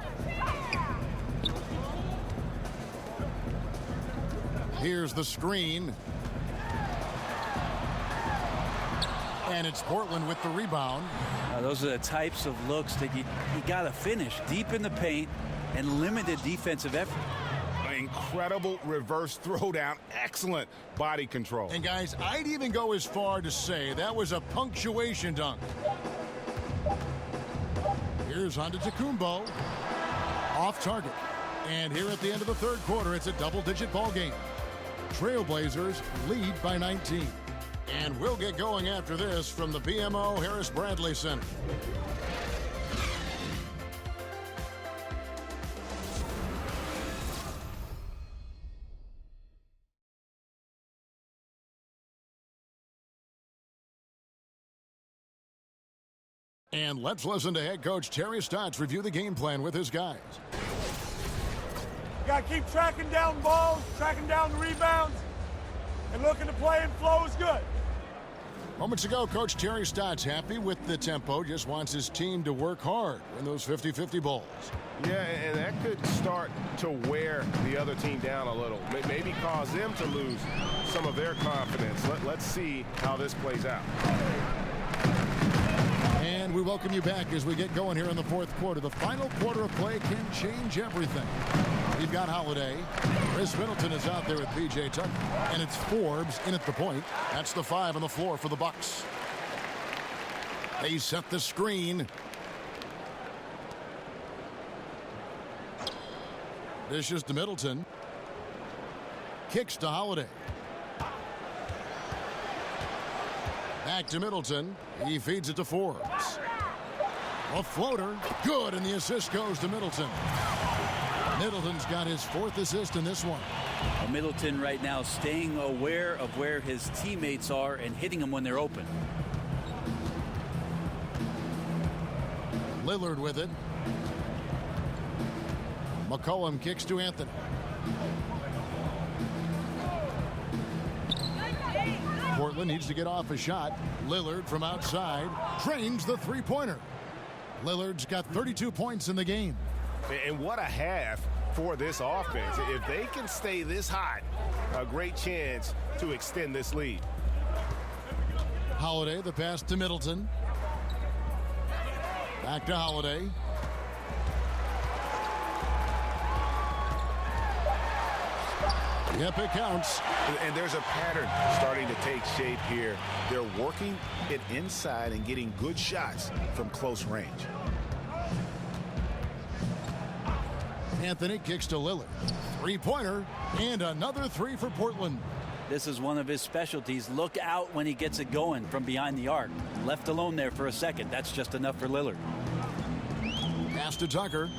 Here's the screen. And it's Portland with the rebound. Those are the types of looks that you got to finish deep in the paint and limited defensive effort. Incredible reverse throwdown. Excellent body control. And guys, I'd even go as far to say that was a punctuation dunk. Here's Antetokounmpo. Off target. And here at the end of the third quarter, it's a double-digit ball game. Trailblazers lead by 19. And we'll get going after this from the BMO Harris Bradley Center. And let's listen to head coach Terry Stotts review the game plan with his guys. You got to keep tracking down balls, tracking down the rebounds, and looking to play and flow is good. Moments ago, Coach Terry Stotts happy with the tempo, just wants his team to work hard in those 50-50 balls. Yeah, and that could start to wear the other team down a little. Maybe cause them to lose some of their confidence. Let's see how this plays out. And we welcome you back as we get going here in the fourth quarter. The final quarter of play can change everything. We've got Holiday. Chris Middleton is out there with P.J. Tucker. And it's Forbes in at the point. That's the 5 on the floor for the Bucks. They set the screen. Dishes to Middleton. Kicks to Holiday. Back to Middleton. He feeds it to Forbes. A floater. Good, and the assist goes to Middleton. Middleton's got his 4th assist in this one. Middleton right now staying aware of where his teammates are and hitting them when they're open. Lillard with it. McCollum kicks to Anthony. Portland needs to get off a shot. Lillard from outside drains the three-pointer. Lillard's got 32 points in the game. And what a half for this offense. If they can stay this hot, a great chance to extend this lead. Holiday, the pass to Middleton. Back to Holiday. Yep, it counts. And there's a pattern starting to take shape here. They're working it inside and getting good shots from close range. Anthony kicks to Lillard. Three-pointer and another 3 for Portland. This is one of his specialties. Look out when he gets it going from behind the arc. Left alone there for a second. That's just enough for Lillard. Pass to Tucker.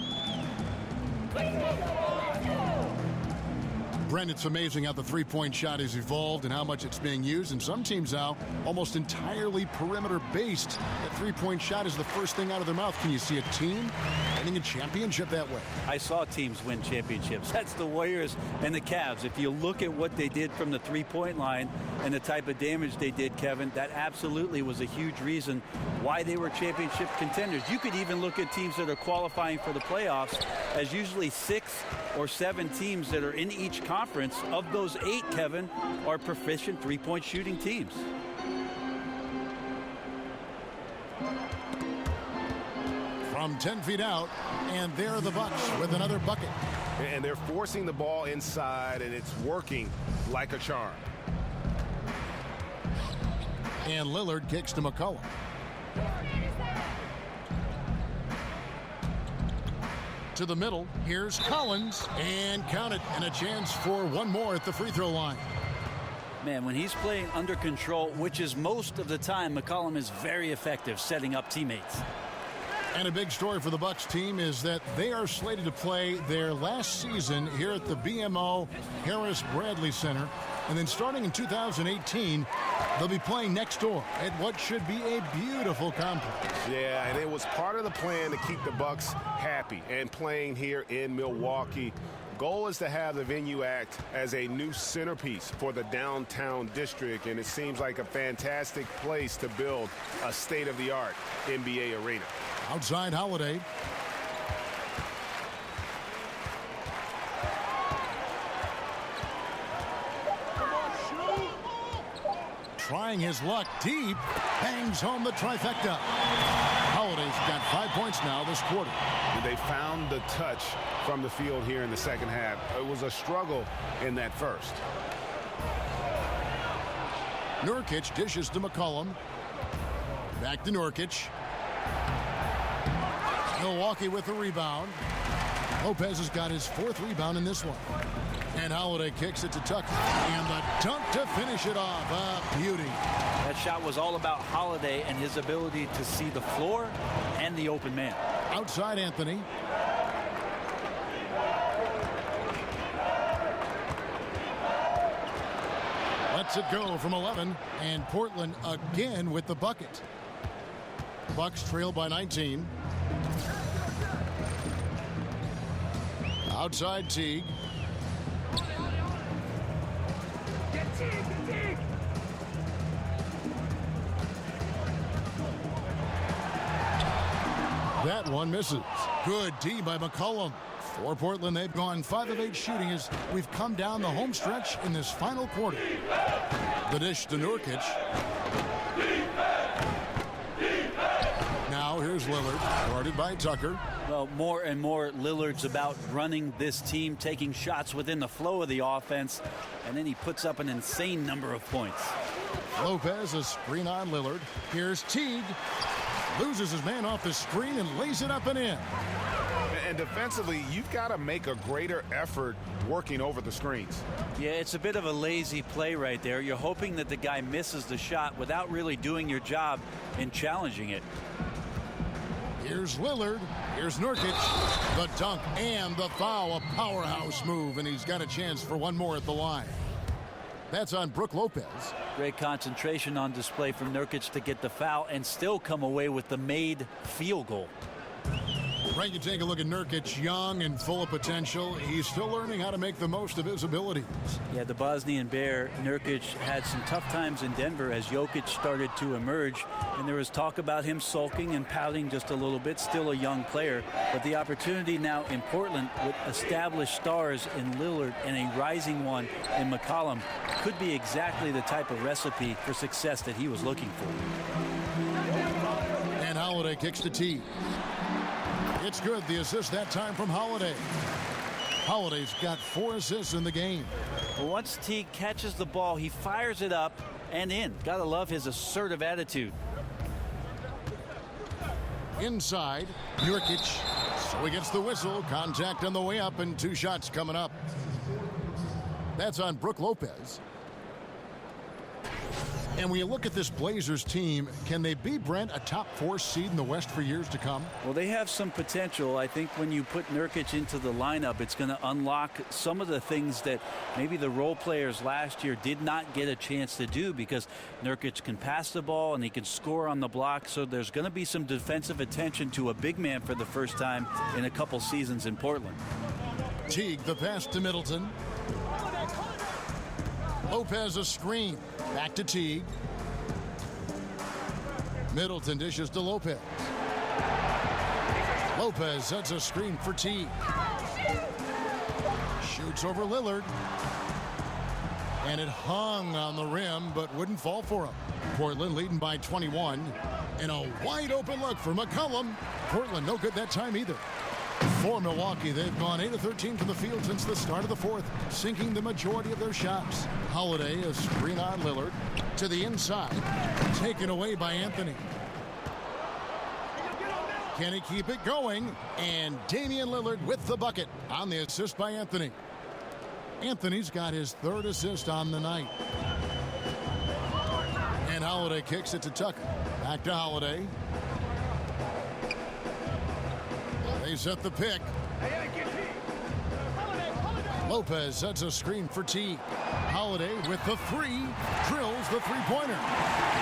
Brent, it's amazing how the three-point shot has evolved and how much it's being used. And some teams now almost entirely perimeter-based. That three-point shot is the first thing out of their mouth. Can you see a team winning a championship that way? I saw teams win championships. That's the Warriors and the Cavs. If you look at what they did from the three-point line and the type of damage they did, Kevin, that absolutely was a huge reason why they were championship contenders. You could even look at teams that are qualifying for the playoffs as usually 6 or 7 teams that are in each conference. Of those 8, Kevin, are proficient three-point shooting teams. From 10 feet out, and there are the Bucks with another bucket. And they're forcing the ball inside, and it's working like a charm. And Lillard kicks to McCollum. To the middle, here's Collins, and count it, and a chance for one more at the free throw line. Man, when he's playing under control, which is most of the time, McCollum is very effective setting up teammates. And a big story for the Bucks team is that they are slated to play their last season here at the BMO Harris Bradley Center. And then starting in 2018, they'll be playing next door at what should be a beautiful complex. Yeah, and it was part of the plan to keep the Bucks happy and playing here in Milwaukee. Goal is to have the venue act as a new centerpiece for the downtown district, and it seems like a fantastic place to build a state-of-the-art NBA arena. Outside Holiday. Trying his luck deep, bangs home the trifecta. Holiday's got 5 points now this quarter. They found the touch from the field here in the second half. It was a struggle in that first. Nurkic dishes to McCollum. Back to Nurkic. Milwaukee with the rebound. Lopez has got his 4th rebound in this one. And Holiday kicks it to Tucker. And the dunk to finish it off. A beauty. That shot was all about Holiday and his ability to see the floor and the open man. Outside Anthony. Lets it go from 11. And Portland again with the bucket. Bucks trail by 19. Outside Teague. That one misses. Good D by McCollum. For Portland, they've gone 5 of 8 shooting as we've come down the home stretch in this final quarter. The dish to Nurkic. Now here's Lillard, guarded by Tucker. Well, more and more Lillard's about running this team, taking shots within the flow of the offense, and then he puts up an insane number of points. Lopez, a screen on Lillard. Here's Teague. Loses his man off the screen and lays it up and in. And defensively, you've got to make a greater effort working over the screens. Yeah, it's a bit of a lazy play right there. You're hoping that the guy misses the shot without really doing your job in challenging it. Here's Lillard. Here's Nurkic. The dunk and the foul. A powerhouse move, and he's got a chance for one more at the line. That's on Brook Lopez. Great concentration on display from Nurkic to get the foul and still come away with the made field goal. Frank, you take a look at Nurkic, young and full of potential. He's still learning how to make the most of his abilities. Yeah, the Bosnian Bear, Nurkic, had some tough times in Denver as Jokic started to emerge, and there was talk about him sulking and pouting just a little bit, still a young player. But the opportunity now in Portland with established stars in Lillard and a rising one in McCollum could be exactly the type of recipe for success that he was looking for. And Holiday kicks to T. It's good. The assist that time from Holiday. Holiday's got 4 assists in the game. Well, once Teague catches the ball, he fires it up and in. Gotta love his assertive attitude. Inside, Nurkic. So he gets the whistle. Contact on the way up and 2 shots coming up. That's on Brook Lopez. And when you look at this Blazers team, can they be, Brent, a top 4 seed in the West for years to come? Well, they have some potential. I think when you put Nurkic into the lineup, it's going to unlock some of the things that maybe the role players last year did not get a chance to do, because Nurkic can pass the ball and he can score on the block. So there's going to be some defensive attention to a big man for the first time in a couple seasons in Portland. Teague, the pass to Middleton. Lopez a screen. Back to Teague. Middleton dishes to Lopez. Lopez sets a screen for Teague. Shoots over Lillard. And it hung on the rim, but wouldn't fall for him. Portland leading by 21. And a wide open look for McCollum. Portland no good that time either. For Milwaukee, they've gone 8 of 13 from the field since the start of the 4th, sinking the majority of their shots. Holiday, a screen on Lillard, to the inside, taken away by Anthony. Can he keep it going? And Damian Lillard with the bucket on the assist by Anthony. Anthony's got his 3rd assist on the night. Holiday kicks it to Tucker. Back to Holiday. They set the pick. Lopez sets a screen for Teague. Holiday with the three, drills the three-pointer.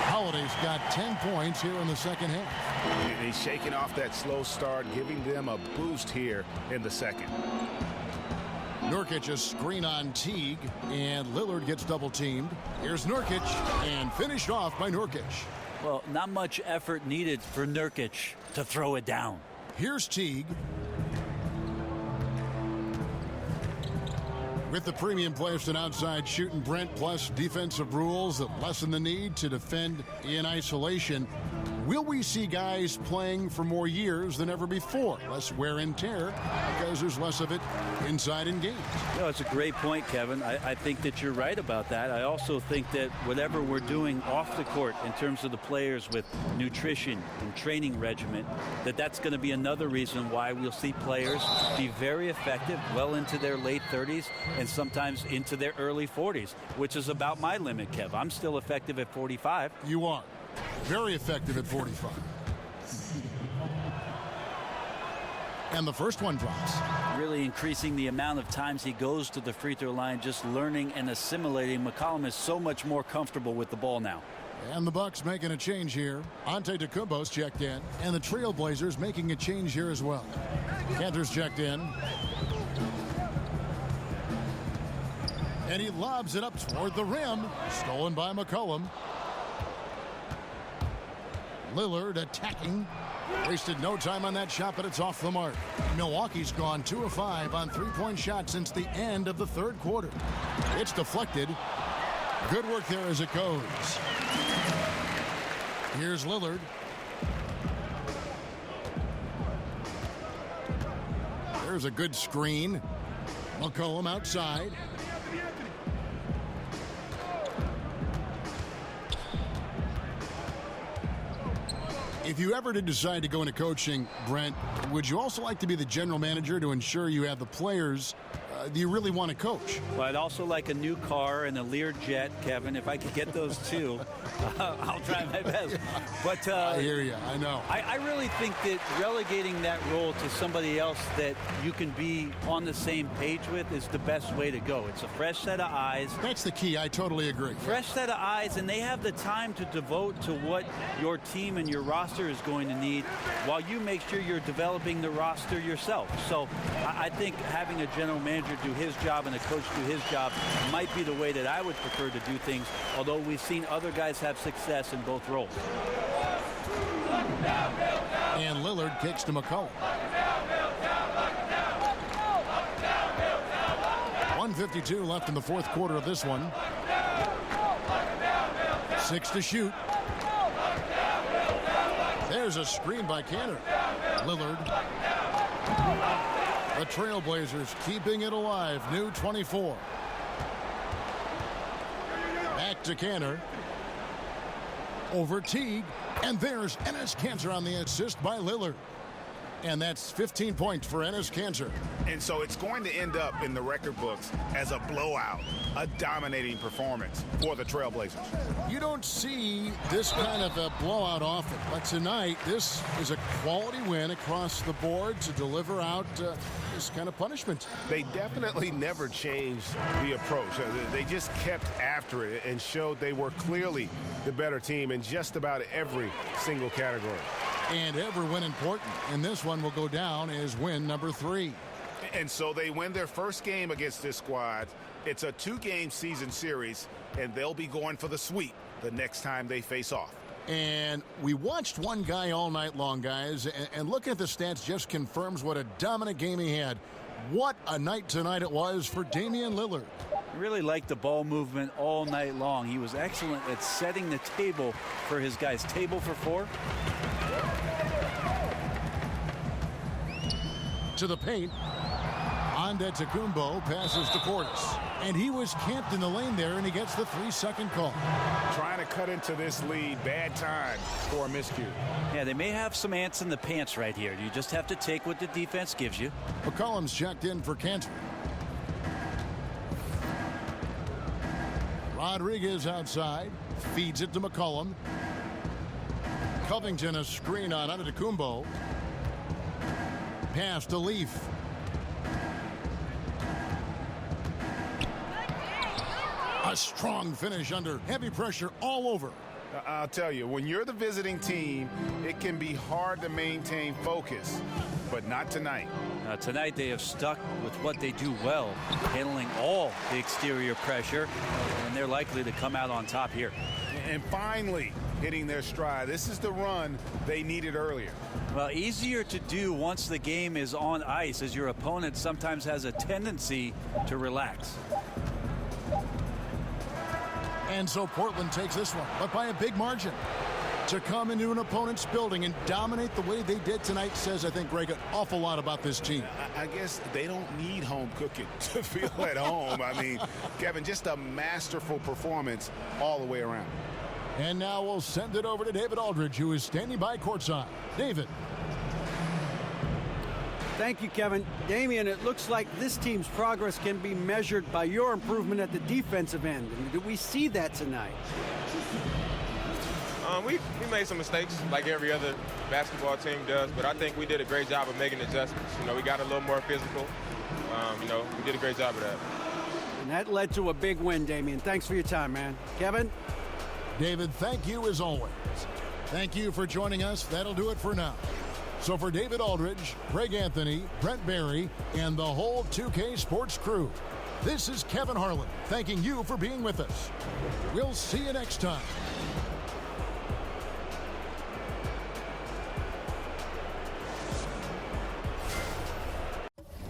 Holiday's got 10 points here in the second half. And he's shaking off that slow start, giving them a boost here in the second. Nurkic a screen on Teague, and Lillard gets double-teamed. Here's Nurkic, and finished off by Nurkic. Well, not much effort needed for Nurkic to throw it down. Here's Teague. With the premium placed and outside shooting, Brent, plus defensive rules that lessen the need to defend in isolation, will we see guys playing for more years than ever before? Less wear and tear because there's less of it inside in games. It's a great point, Kevin. I think that you're right about that. I also think that whatever we're doing off the court in terms of the players with nutrition and training regimen, that's going to be another reason why we'll see players be very effective well into their late 30s and sometimes into their early 40s, which is about my limit, Kev. I'm still effective at 45. You are. Very effective at 45. And the first one drops. Really increasing the amount of times he goes to the free throw line, just learning and assimilating. McCollum is so much more comfortable with the ball now. And the Bucks making a change here. Antetokounmpo's checked in. And the Trailblazers making a change here as well. Kanter's checked in. And he lobs it up toward the rim. Stolen by McCollum. Lillard attacking. Wasted no time on that shot, but it's off the mark. Milwaukee's gone 2 of 5 on three-point shots since the end of the third quarter. It's deflected. Good work there as it goes. Here's Lillard. There's a good screen. McCollum outside. If you ever did decide to go into coaching, Brent, would you also like to be the general manager to ensure you have the players do you really want to coach? Well, I'd also like a new car and a Learjet, Kevin. If I could get those two, I'll try my best. But I hear you. I know. I really think that relegating that role to somebody else that you can be on the same page with is the best way to go. It's a fresh set of eyes. That's the key. I totally agree. Fresh set of eyes, and they have the time to devote to what your team and your roster is going to need while you make sure you're developing the roster yourself. So I think having a general manager do his job and a coach do his job might be the way that I would prefer to do things, although we've seen other guys have success in both roles. And Lillard kicks to McCollum. 1:52 left in the fourth quarter of this one. 6 to shoot. There's a screen by Kanter. Lillard. The Trailblazers keeping it alive. New 24. Back to Kanter. Over Teague. And there's Enes Kanter on the assist by Lillard. And that's 15 points for Enes Kanter. And so it's going to end up in the record books as a blowout, a dominating performance for the Trailblazers. You don't see this kind of a blowout often, but tonight this is a quality win across the board to deliver out this kind of punishment. They definitely never changed the approach. They just kept after it and showed they were clearly the better team in just about every single category. And every win important. And this one will go down as win number 3. And so they win their first game against this squad. It's a 2-game season series, and they'll be going for the sweep the next time they face off. And we watched one guy all night long, guys, and looking at the stats just confirms what a dominant game he had. What a night tonight it was for Damian Lillard. I really liked the ball movement all night long. He was excellent at setting the table for his guys. Table for 4. To the paint. Antetokounmpo passes to Portis. And he was camped in the lane there, and he gets the 3-second call. Trying to cut into this lead. Bad time for a miscue. Yeah, they may have some ants in the pants right here. You just have to take what the defense gives you. McCollum's checked in for Kanter. Rodriguez outside. Feeds it to McCollum. Covington a screen on Antetokounmpo. Pass to Leaf. A strong finish under heavy pressure all over. I'll tell you, when you're the visiting team, it can be hard to maintain focus, but not tonight. Tonight they have stuck with what they do well, handling all the exterior pressure, and they're likely to come out on top here. And finally hitting their stride. This is the run they needed earlier. Well, easier to do once the game is on ice, as your opponent sometimes has a tendency to relax. And so Portland takes this one, but by a big margin. To come into an opponent's building and dominate the way they did tonight says, I think, Greg, an awful lot about this team. I guess they don't need home cooking to feel at home. I mean, Kevin, just a masterful performance all the way around. And now we'll send it over to David Aldridge, who is standing by courtside. David. Thank you, Kevin. Damian, it looks like this team's progress can be measured by your improvement at the defensive end. And do we see that tonight? We made some mistakes like every other basketball team does, but I think we did a great job of making adjustments. We got a little more physical. We did a great job of that. And that led to a big win, Damian. Thanks for your time, man. Kevin? David, thank you as always. Thank you for joining us. That'll do it for now. So for David Aldridge, Greg Anthony, Brent Barry, and the whole 2K Sports crew, this is Kevin Harlan thanking you for being with us. We'll see you next time.